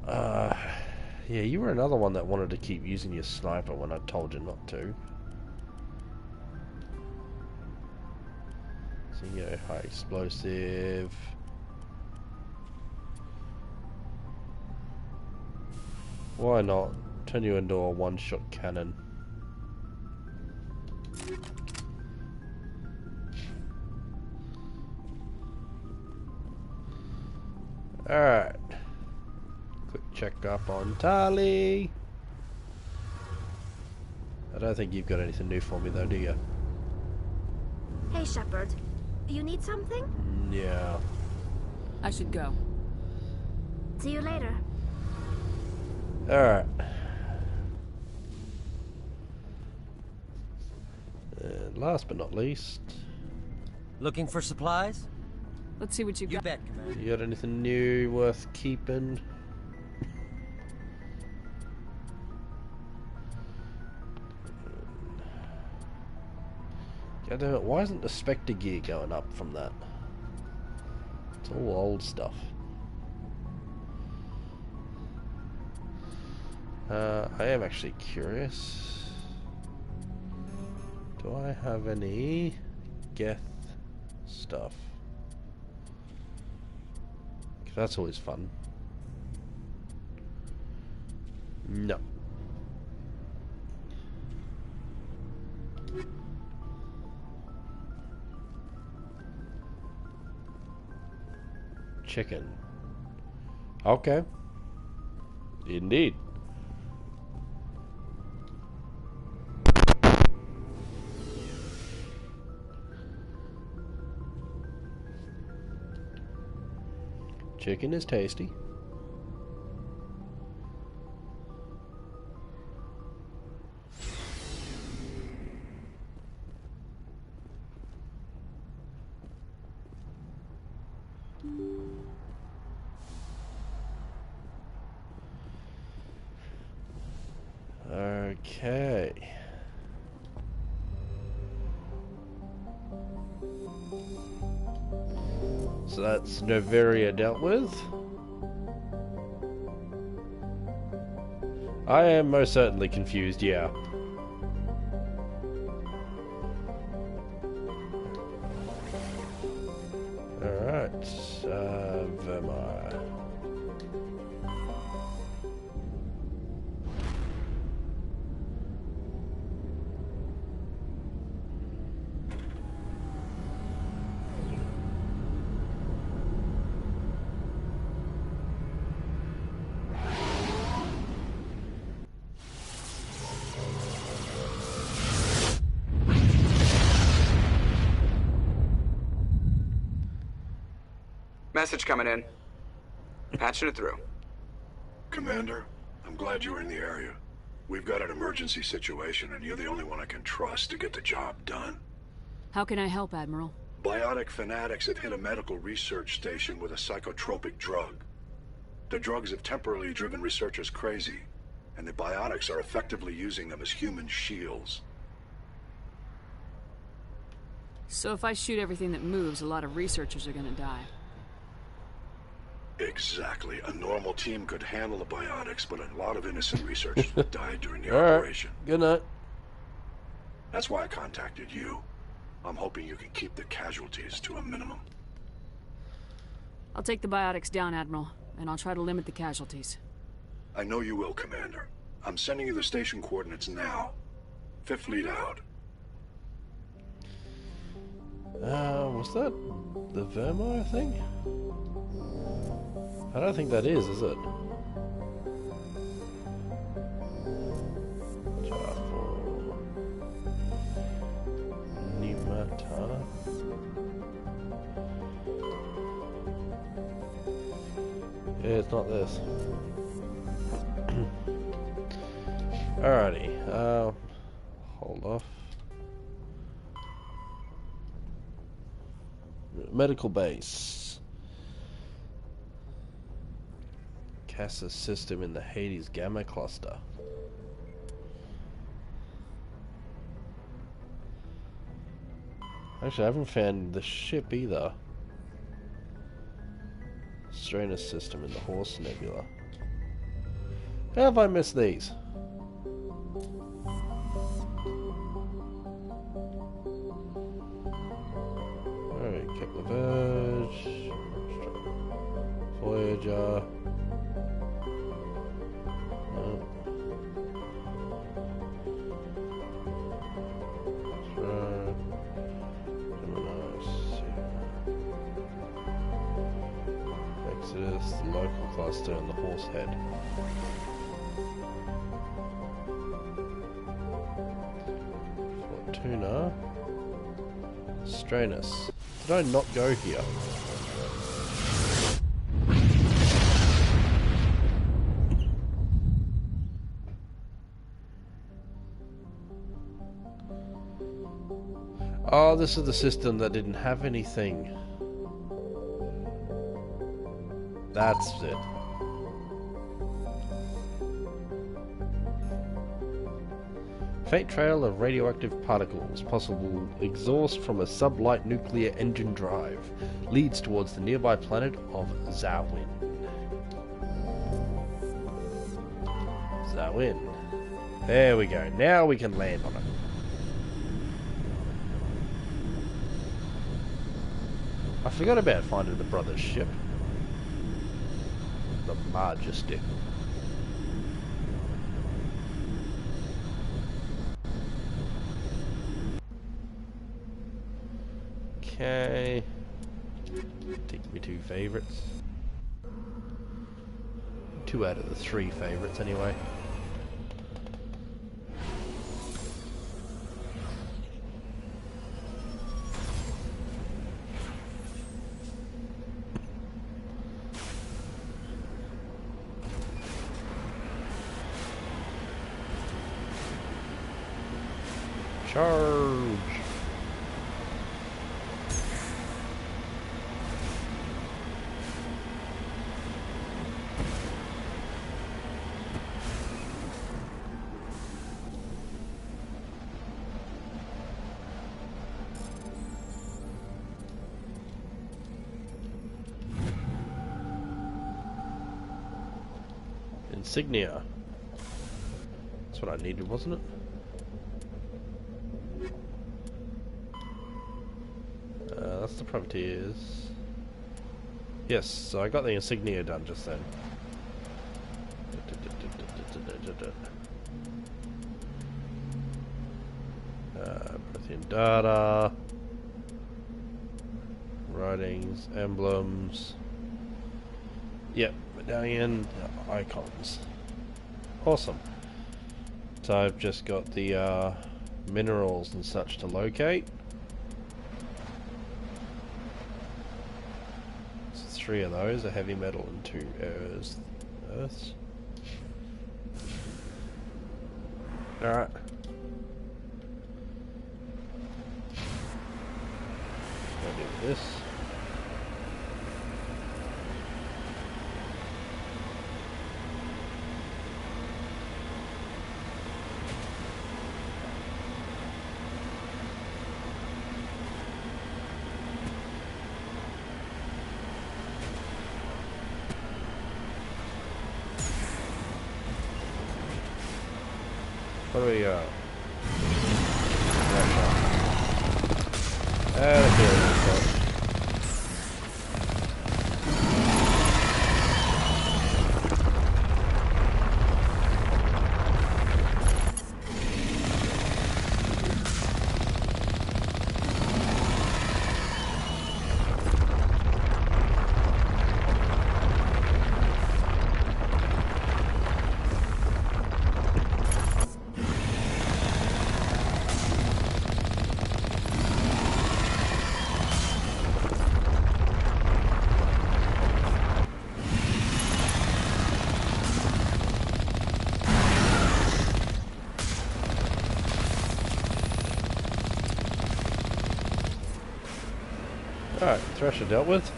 Yeah, you were another one that wanted to keep using your sniper when I told you not to. So you go high explosive. Why not? Turn you into a one-shot cannon. Alright. Quick check up on Tali. I don't think you've got anything new for me though, do you? Hey, Shepard. You need something? Yeah. I should go. See you later. Alright. And last but not least... Looking for supplies? Let's see what you got. You bet, Commander. You got anything new worth keeping? God damn it, why isn't the Spectre gear going up from that? It's all old stuff. I am actually curious. Do I have any Geth stuff? That's always fun. No. Chicken. Okay. Indeed. Chicken is tasty. Okay. So that's Noveria dealt with. I am most certainly confused, yeah. Alright, Vermeer. Message coming in. Patching it through. Commander, I'm glad you were in the area. We've got an emergency situation, and you're the only one I can trust to get the job done. How can I help, Admiral? Biotic fanatics have hit a medical research station with a psychotropic drug. The drugs have temporarily driven researchers crazy, and the biotics are effectively using them as human shields. So if I shoot everything that moves, a lot of researchers are gonna die. Exactly. A normal team could handle the biotics, but a lot of innocent researchers would die during the All operation. Right. Good night. That's why I contacted you. I'm hoping you can keep the casualties to a minimum. I'll take the biotics down, Admiral, and I'll try to limit the casualties. I know you will, Commander. I'm sending you the station coordinates now. Fifth Fleet out. Was that the Vermeer thing? I don't think that is it? Nimata. Yeah, it's not this. Alrighty, hold off. medical base. CASA system in the Hades Gamma cluster. Actually, I haven't found the ship either. Strainer system in the Horse Nebula. How have I missed these? Alright, Kepler Verge, Voyager. Exodus, the local cluster, and the Horse Head. Fortuna. Stranus. Did I not go here? Oh, this is the system that didn't have anything. That's it. Faint trail of radioactive particles, possible exhaust from a sublight nuclear engine drive, leads towards the nearby planet of Zawin. Zawin. There we go. Now we can land on it. I forgot about finding the brothers' ship. The Majesty. Okay. Take me 2 favorites. 2 out of the 3 favorites, anyway. Charge! Insignia. That's what I needed, wasn't it? That's the privateers. Yes, so I got the insignia done just then. Prothean data. Writings, emblems. Yep, medallion, icons. Awesome. So I've just got the minerals and such to locate. 3 of those, a heavy metal and 2 earths. Alright. I'll do this. What do we got? Alright, Thresher dealt with.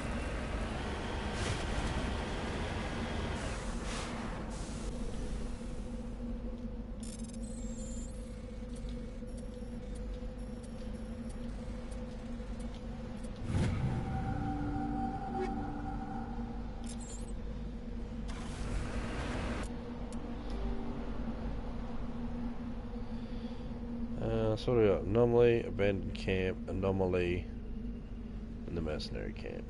So we got anomaly, abandoned camp, anomaly, and the mercenary camp.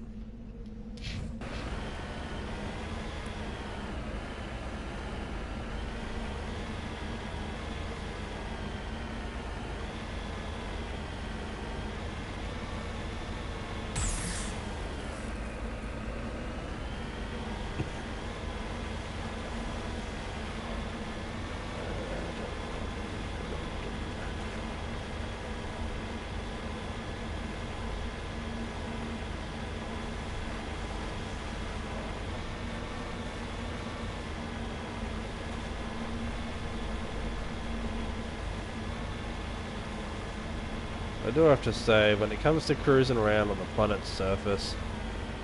I do have to say, when it comes to cruising around on the planet's surface,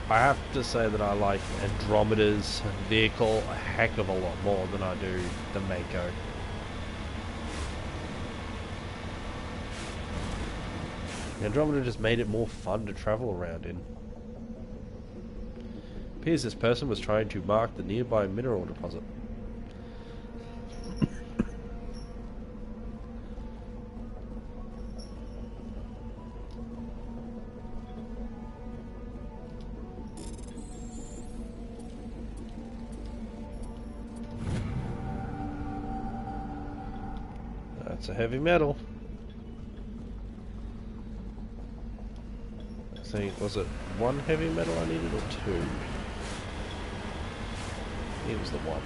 I have to say that I like Andromeda's vehicle a heck of a lot more than I do the Mako. Andromeda just made it more fun to travel around in. Appears this person was trying to mark the nearby mineral deposit. That's a heavy metal. I think, was it one heavy metal I needed or two? I think it was the one.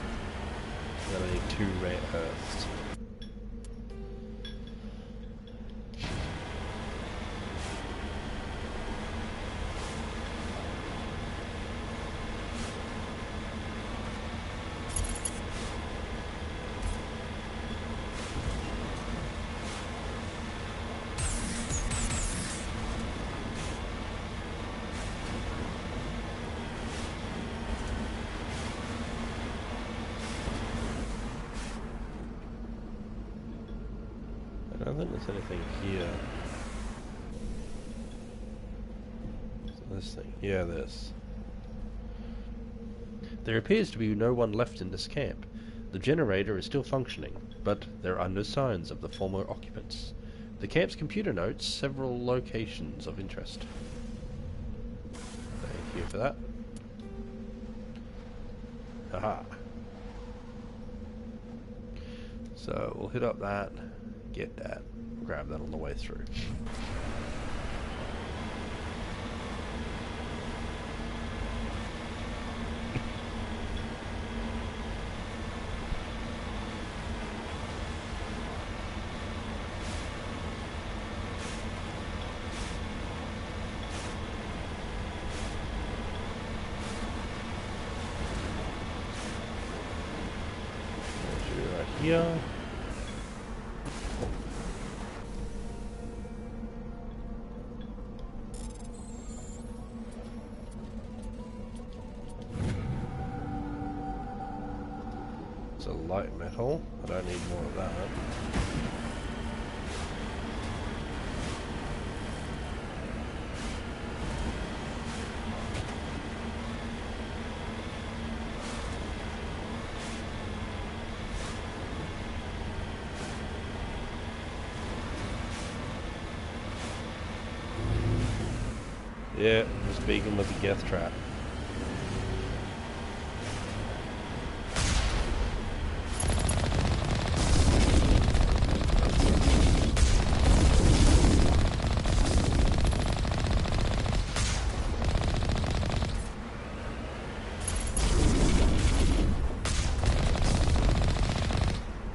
Then I need 2 rare earths. I don't think there's anything here. This thing. Yeah, this. There appears to be no one left in this camp. The generator is still functioning, but there are no signs of the former occupants. The camp's computer notes several locations of interest. Thank you for that. Aha. So we'll hit up that, get that, grab that on the way through. Here. It's a light metal. I don't need more of that. Yeah, this beacon was a geth trap.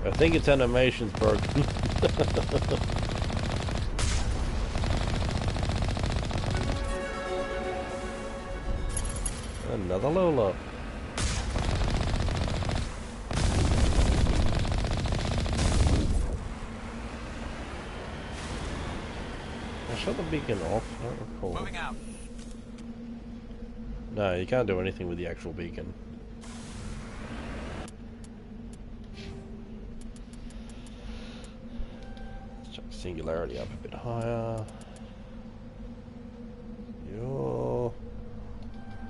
I think its animation's broken. Another Lola. I shut the beacon off. I don't recall. Moving out. No, you can't do anything with the actual beacon. Let's check singularity up a bit higher.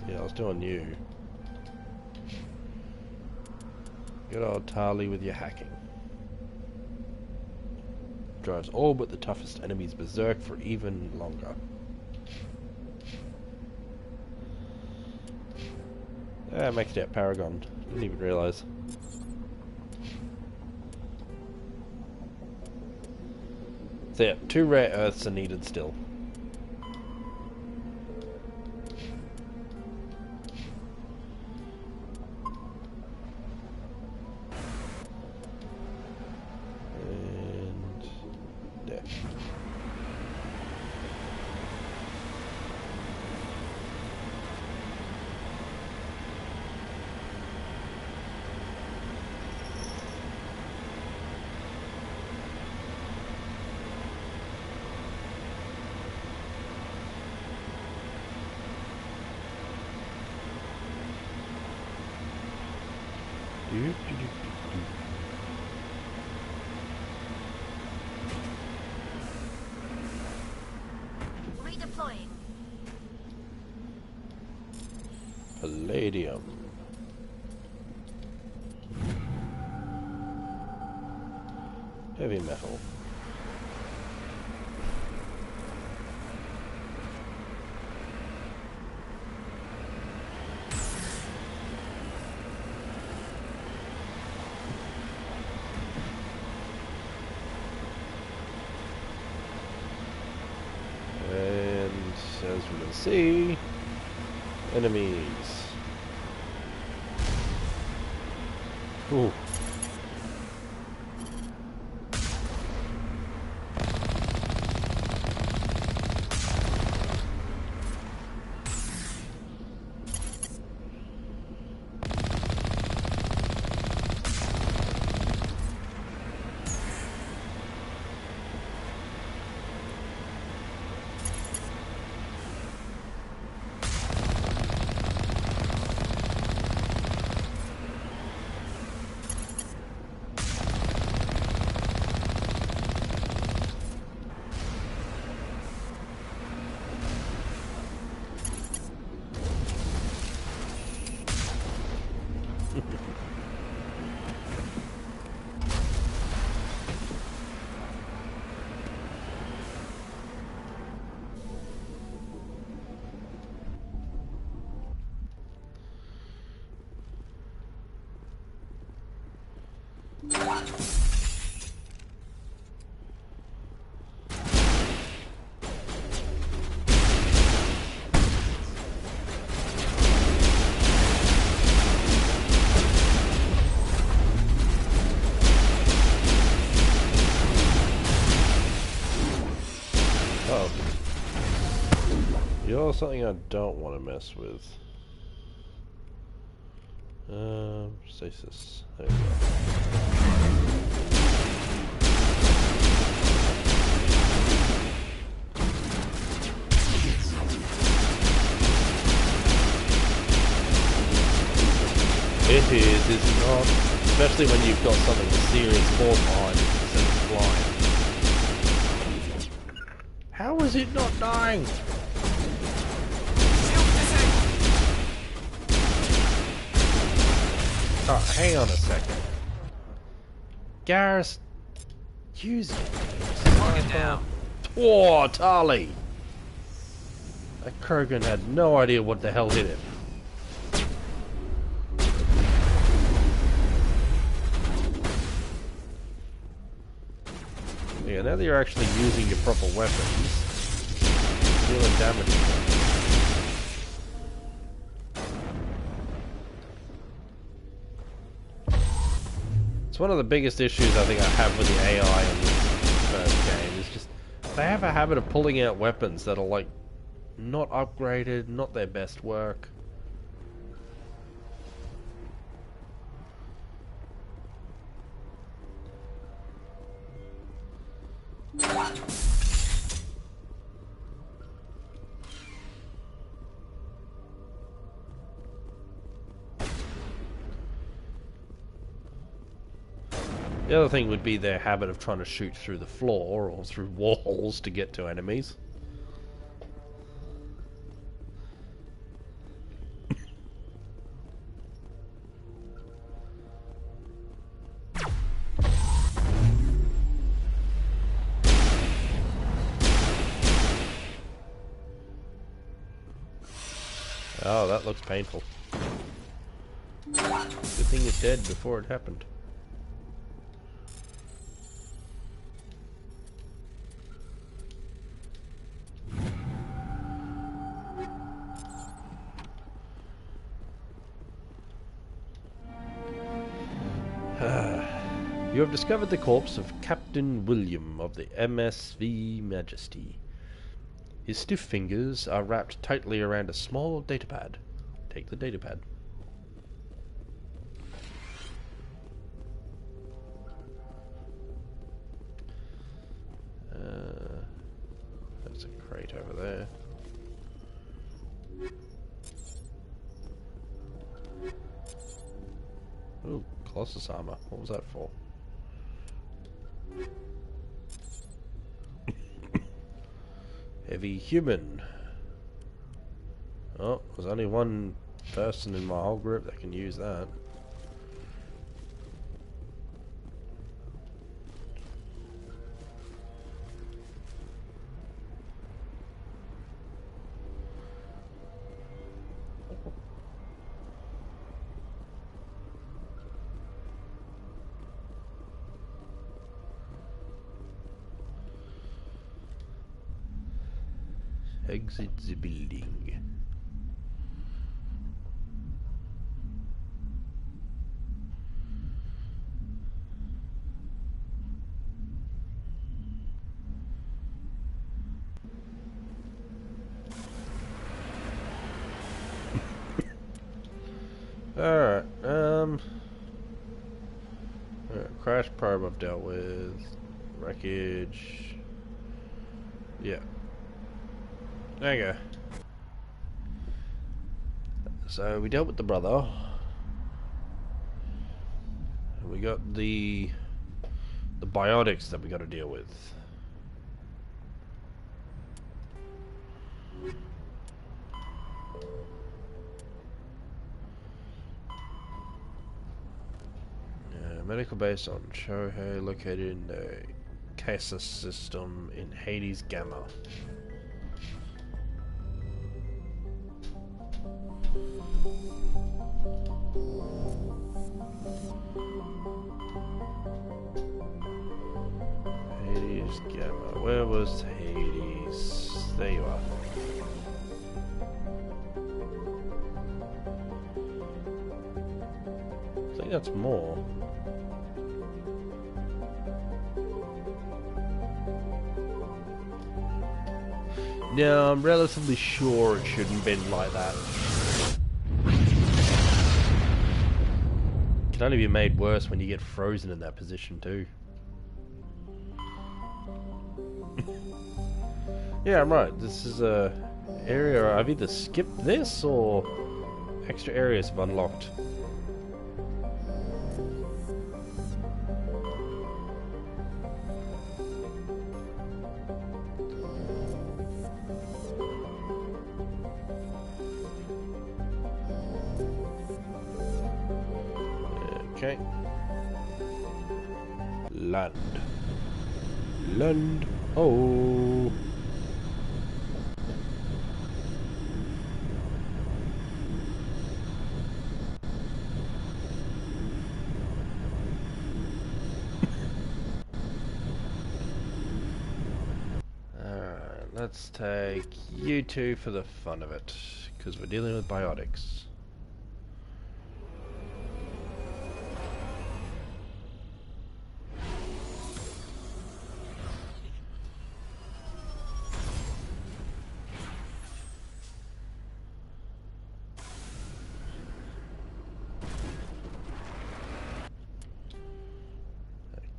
Yeah, I was doing you. Good old Tali with your hacking. Drives all but the toughest enemies berserk for even longer. Yeah, maxed out Paragon. Didn't even realise. So yeah, 2 rare earths are needed still. And there. Redeploying. Palladium. Heavy metal. And as we can see, enemies. Ooh. You're something I don't want to mess with. Stasis. There you go. It is not. Especially when you've got something with serious force behind it instead of flying. How is it not dying? Oh, hang on a second. Garrus, use it down. Oh, Tali! That Krogan had no idea what the hell hit it. Yeah, now that you're actually using your proper weapons, dealing damage. It's one of the biggest issues I think I have with the AI in this first game, is just they have a habit of pulling out weapons that are like not upgraded, not their best work. The other thing would be their habit of trying to shoot through the floor or through walls to get to enemies. Oh, that looks painful. Good thing it's dead before it happened. You have discovered the corpse of Captain William of the MSV Majesty. His stiff fingers are wrapped tightly around a small datapad. Take the datapad. There's a crate over there. Ooh, Colossus armor. What was that for? Heavy human. Oh, there's only one person in my whole group that can use that. Exit the building. Alright, crash probe I've dealt with. Wreckage. Yeah. There you go. So we dealt with the brother. And we got the biotics that we got to deal with. Medical base on Shohei, located in the CASA system in Hades Gamma. Hades Gamma. Where was Hades? There you are. I think that's more. No, I'm relatively sure it shouldn't have been like that. It can only be made worse when you get frozen in that position too. Yeah, I'm right. This is a area I've either skipped this or extra areas have unlocked. Okay. Land. Land. Oh. Alright, let's take you two for the fun of it, because we're dealing with biotics.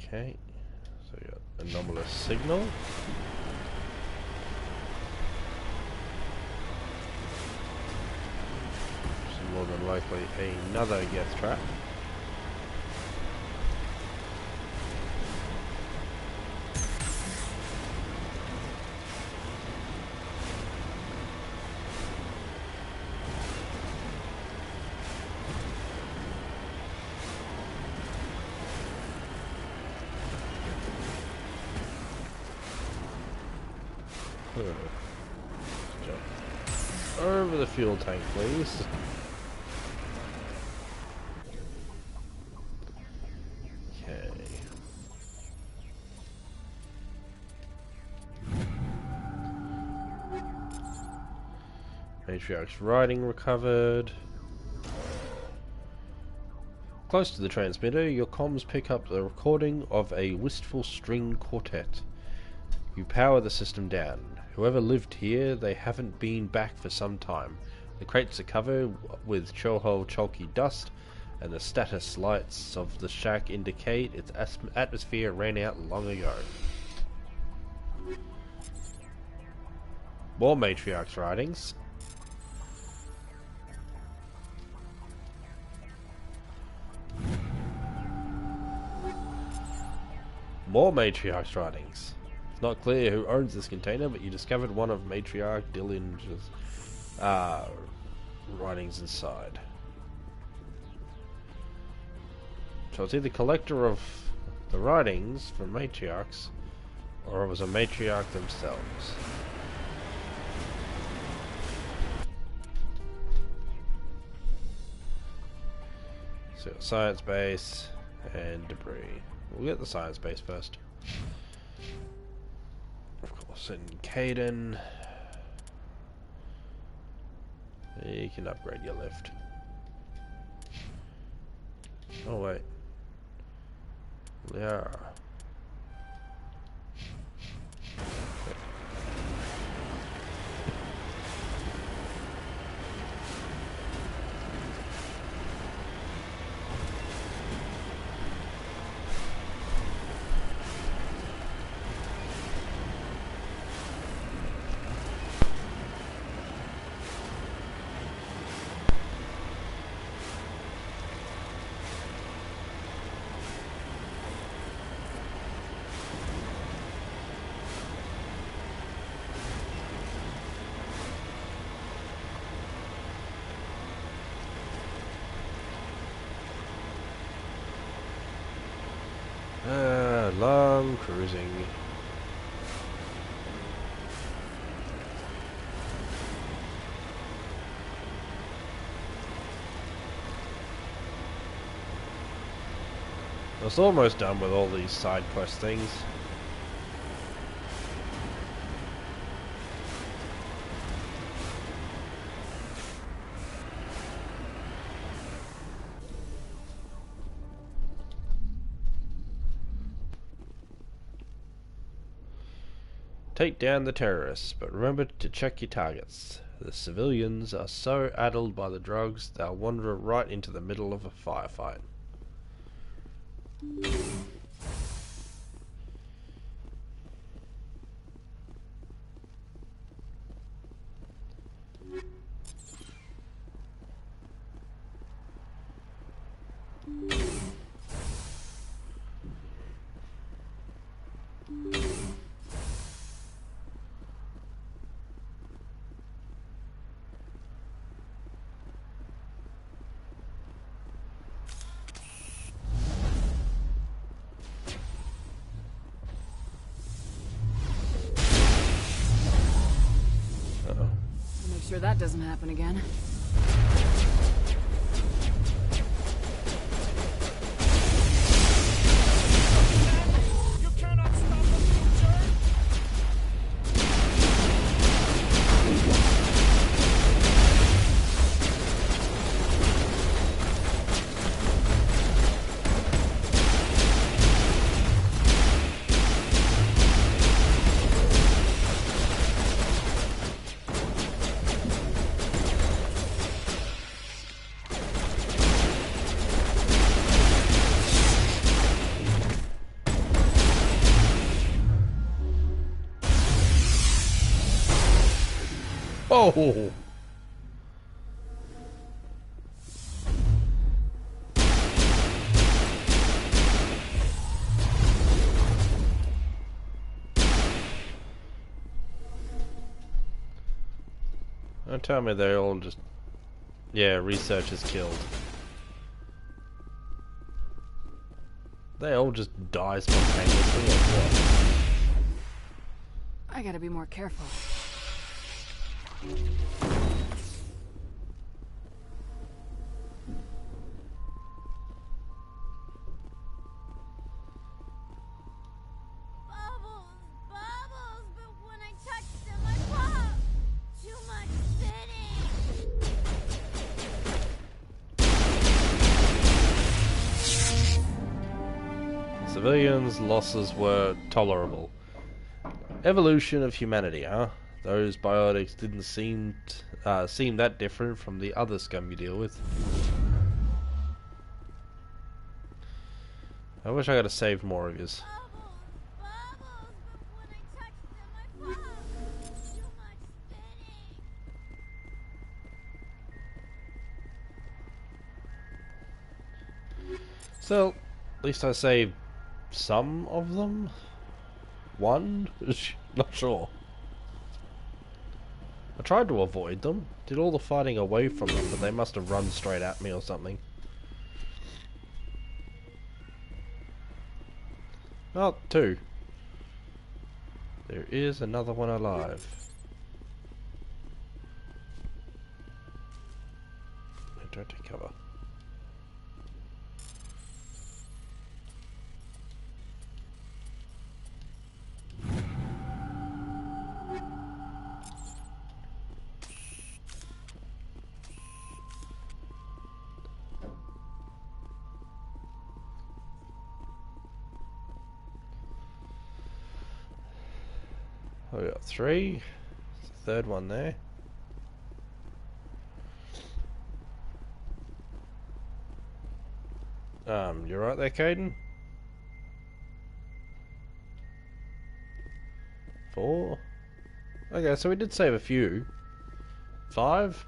Okay, so we got anomalous signal. So more than likely another geth trap. Jump over the fuel tank, please. Okay. Matriarch's writing recovered. Close to the transmitter, your comms pick up the recording of a wistful string quartet. You power the system down. Whoever lived here, they haven't been back for some time. The crates are covered with choho chalky dust, and the status lights of the shack indicate its atmosphere ran out long ago. More Matriarch's writings. More Matriarch's writings. It's not clear who owns this container, but you discovered one of Matriarch Dillinger's writings inside. So it's either collector of the writings from Matriarchs, or it was a Matriarch themselves. So science base and debris. We'll get the science base first. Of course, and Caden. You can upgrade your lift. Oh wait. Yeah. Long cruising. I was almost done with all these side quest things. Take down the terrorists, but remember to check your targets. The civilians are so addled by the drugs, they'll wander right into the middle of a firefight. Make sure that doesn't happen again. Oh! Don't tell me they all just... Yeah, researchers killed. They all just die spontaneously or what? I gotta be more careful. Civilians' losses were tolerable. Evolution of humanity, huh? Those biotics didn't seem that different from the other scum you deal with. I wish I could have saved more of yous. Still, at least I saved some of them? One? Not sure. I tried to avoid them, did all the fighting away from them, but they must have run straight at me or something. Oh, two. There is another one alive. Don't take cover. We got three. There's a third one there. You're right there, Caden? 4. Okay, so we did save a few. 5?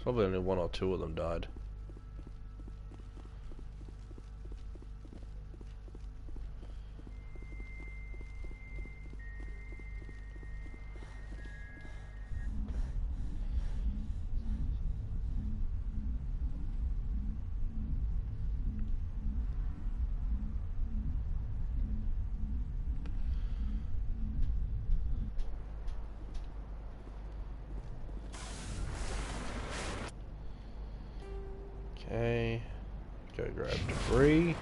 Probably only 1 or 2 of them died. Okay, go grab debris.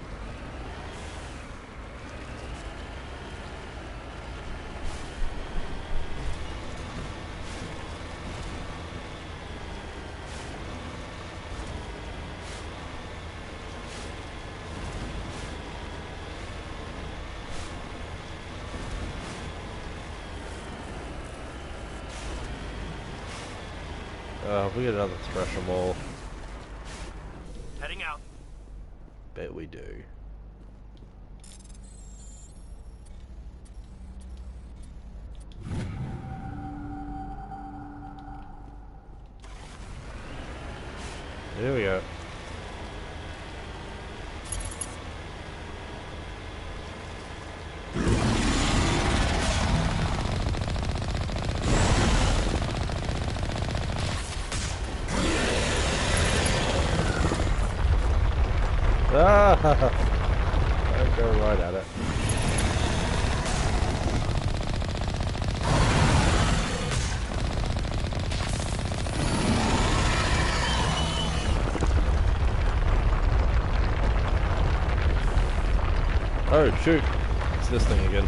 We get another thresher mall. Heading out. Bet we do. There we go. Ah! I'd go right at it. Oh shoot! It's this thing again.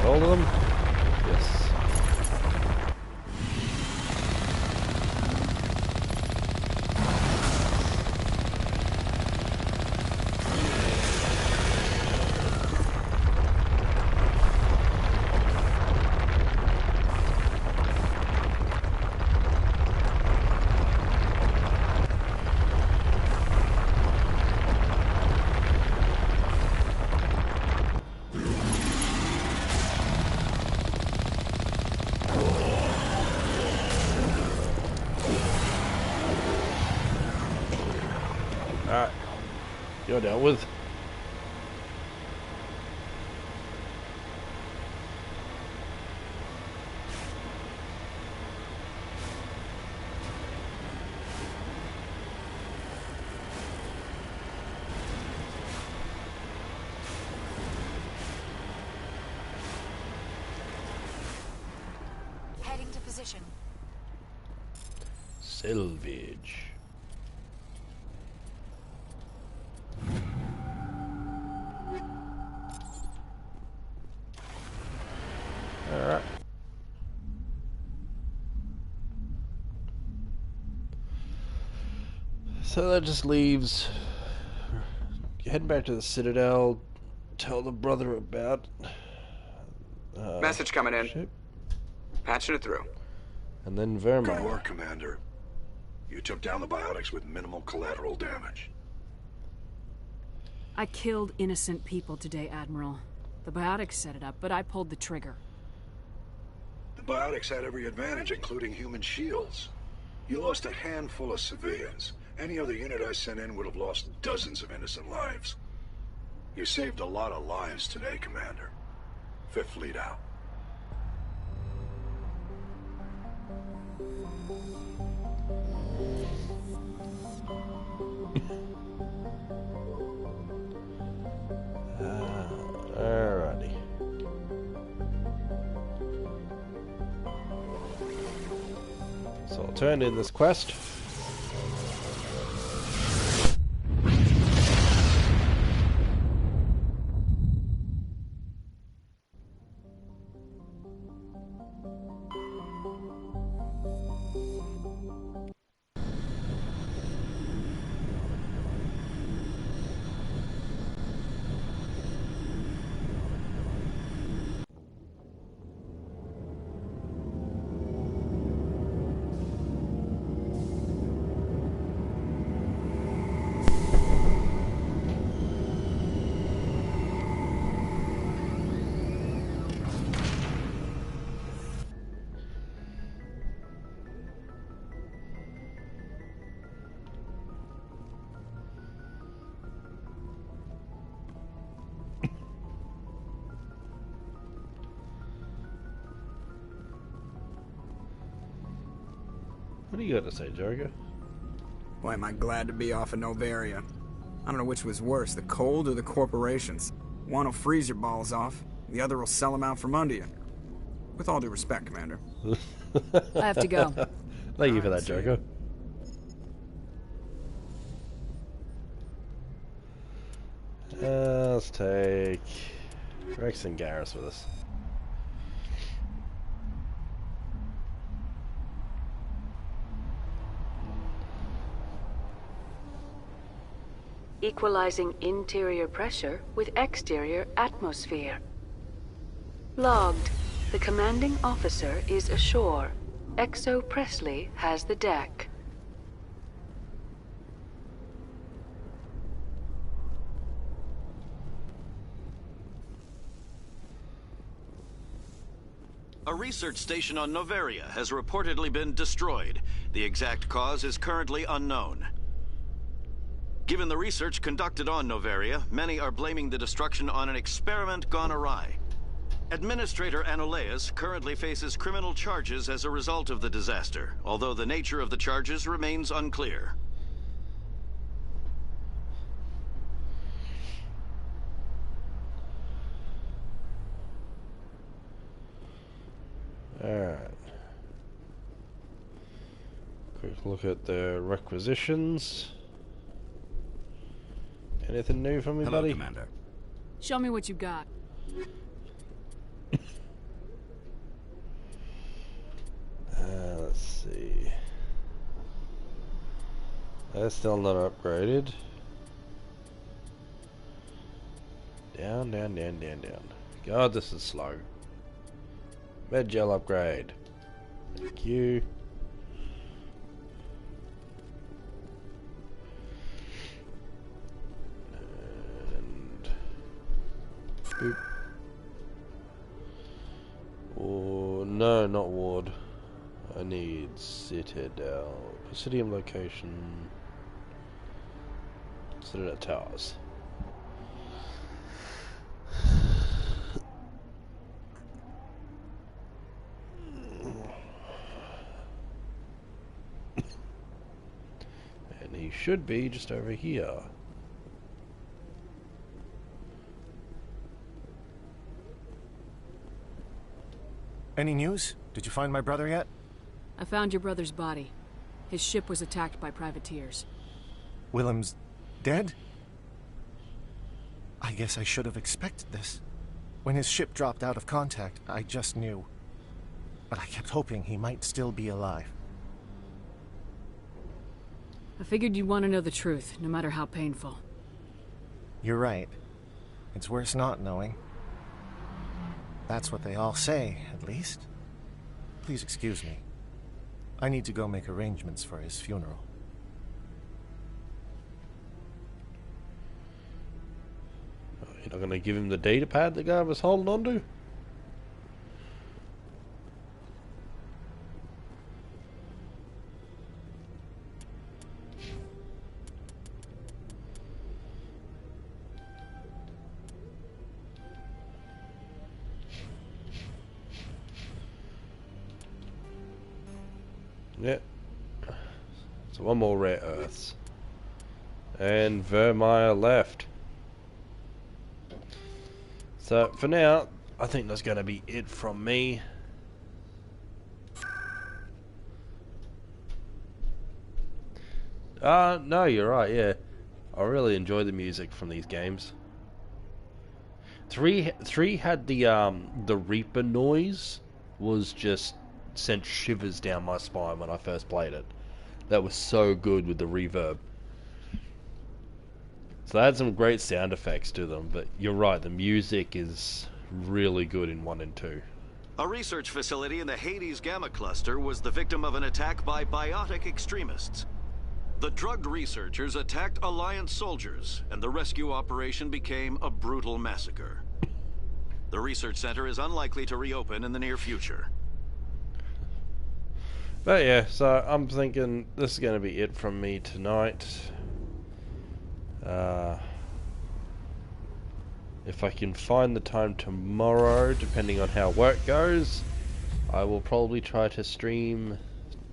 All of them? Yes. You're dealt with. Heading to position. Salvage. Alright. So that just leaves head back to the Citadel, tell the brother about Message coming in. ship, Patching it through. and then Good Vermeer. work, Commander. You took down the biotics with minimal collateral damage. I killed innocent people today, Admiral. The biotics set it up, but I pulled the trigger. The biotics had every advantage, including human shields. You lost a handful of civilians. Any other unit I sent in would have lost dozens of innocent lives. You saved a lot of lives today, Commander. Fifth Fleet out. Alrighty. So I'll turn in this quest. What do you got to say, Joker? Boy, am I glad to be off of Noveria. I don't know which was worse, the cold or the corporations. One will freeze your balls off, the other will sell them out from under you. With all due respect, Commander. I have to go. Thank you for that, Joker. Let's take Rex and Garrus with us. Equalizing interior pressure with exterior atmosphere. Logged. The commanding officer is ashore. Exo Presley has the deck. A research station on Noveria has reportedly been destroyed. The exact cause is currently unknown. Given the research conducted on Noveria, many are blaming the destruction on an experiment gone awry. Administrator Anoleus currently faces criminal charges as a result of the disaster, although the nature of the charges remains unclear. Alright. Quick look at the requisitions. Anything new from me, Hello, buddy? Commander. Show me what you got. Let's see. That's still not upgraded. Down, down, down, down, down. God, this is slow. Med gel upgrade. Thank you. And boop. Oh no, not ward. I need Citadel. Presidium location. Citadel Towers. And he should be just over here. Any news? Did you find my brother yet? I found your brother's body. His ship was attacked by privateers. Willem's dead? I guess I should have expected this. When his ship dropped out of contact, I just knew. But I kept hoping he might still be alive. I figured you'd want to know the truth, no matter how painful. You're right. It's worse not knowing. That's what they all say, at least. Please excuse me. I need to go make arrangements for his funeral. You're not going to give him the data pad the guy was holding on to? Yep. So one more rare earths. And Vermeer left. So for now, I think that's going to be it from me. No, you're right, yeah. I really enjoy the music from these games. Three had the Reaper noise was just sent shivers down my spine when I first played it. That was so good with the reverb. So they had some great sound effects to them, but you're right, the music is really good in 1 and 2. A research facility in the Hades Gamma Cluster was the victim of an attack by biotic extremists. The drugged researchers attacked Alliance soldiers, and the rescue operation became a brutal massacre. The research center is unlikely to reopen in the near future. But yeah, so I'm thinking this is going to be it from me tonight. If I can find the time tomorrow, depending on how work goes, I will probably try to stream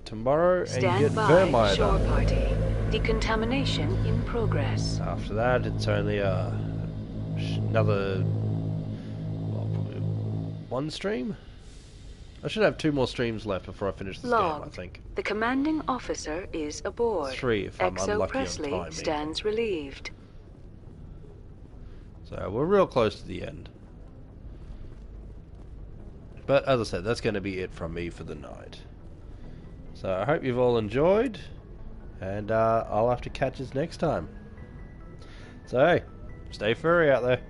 tomorrow and get Vermeer shore done. party. Decontamination in progress. After that, it's only another, well, probably 1 stream. I should have 2 more streams left before I finish this game, I think. The commanding officer is aboard. 3 if I'm Exo unlucky Presley on timing. stands relieved. So we're real close to the end. But as I said, that's going to be it from me for the night. So I hope you've all enjoyed, and I'll have to catch us next time. So hey, stay furry out there.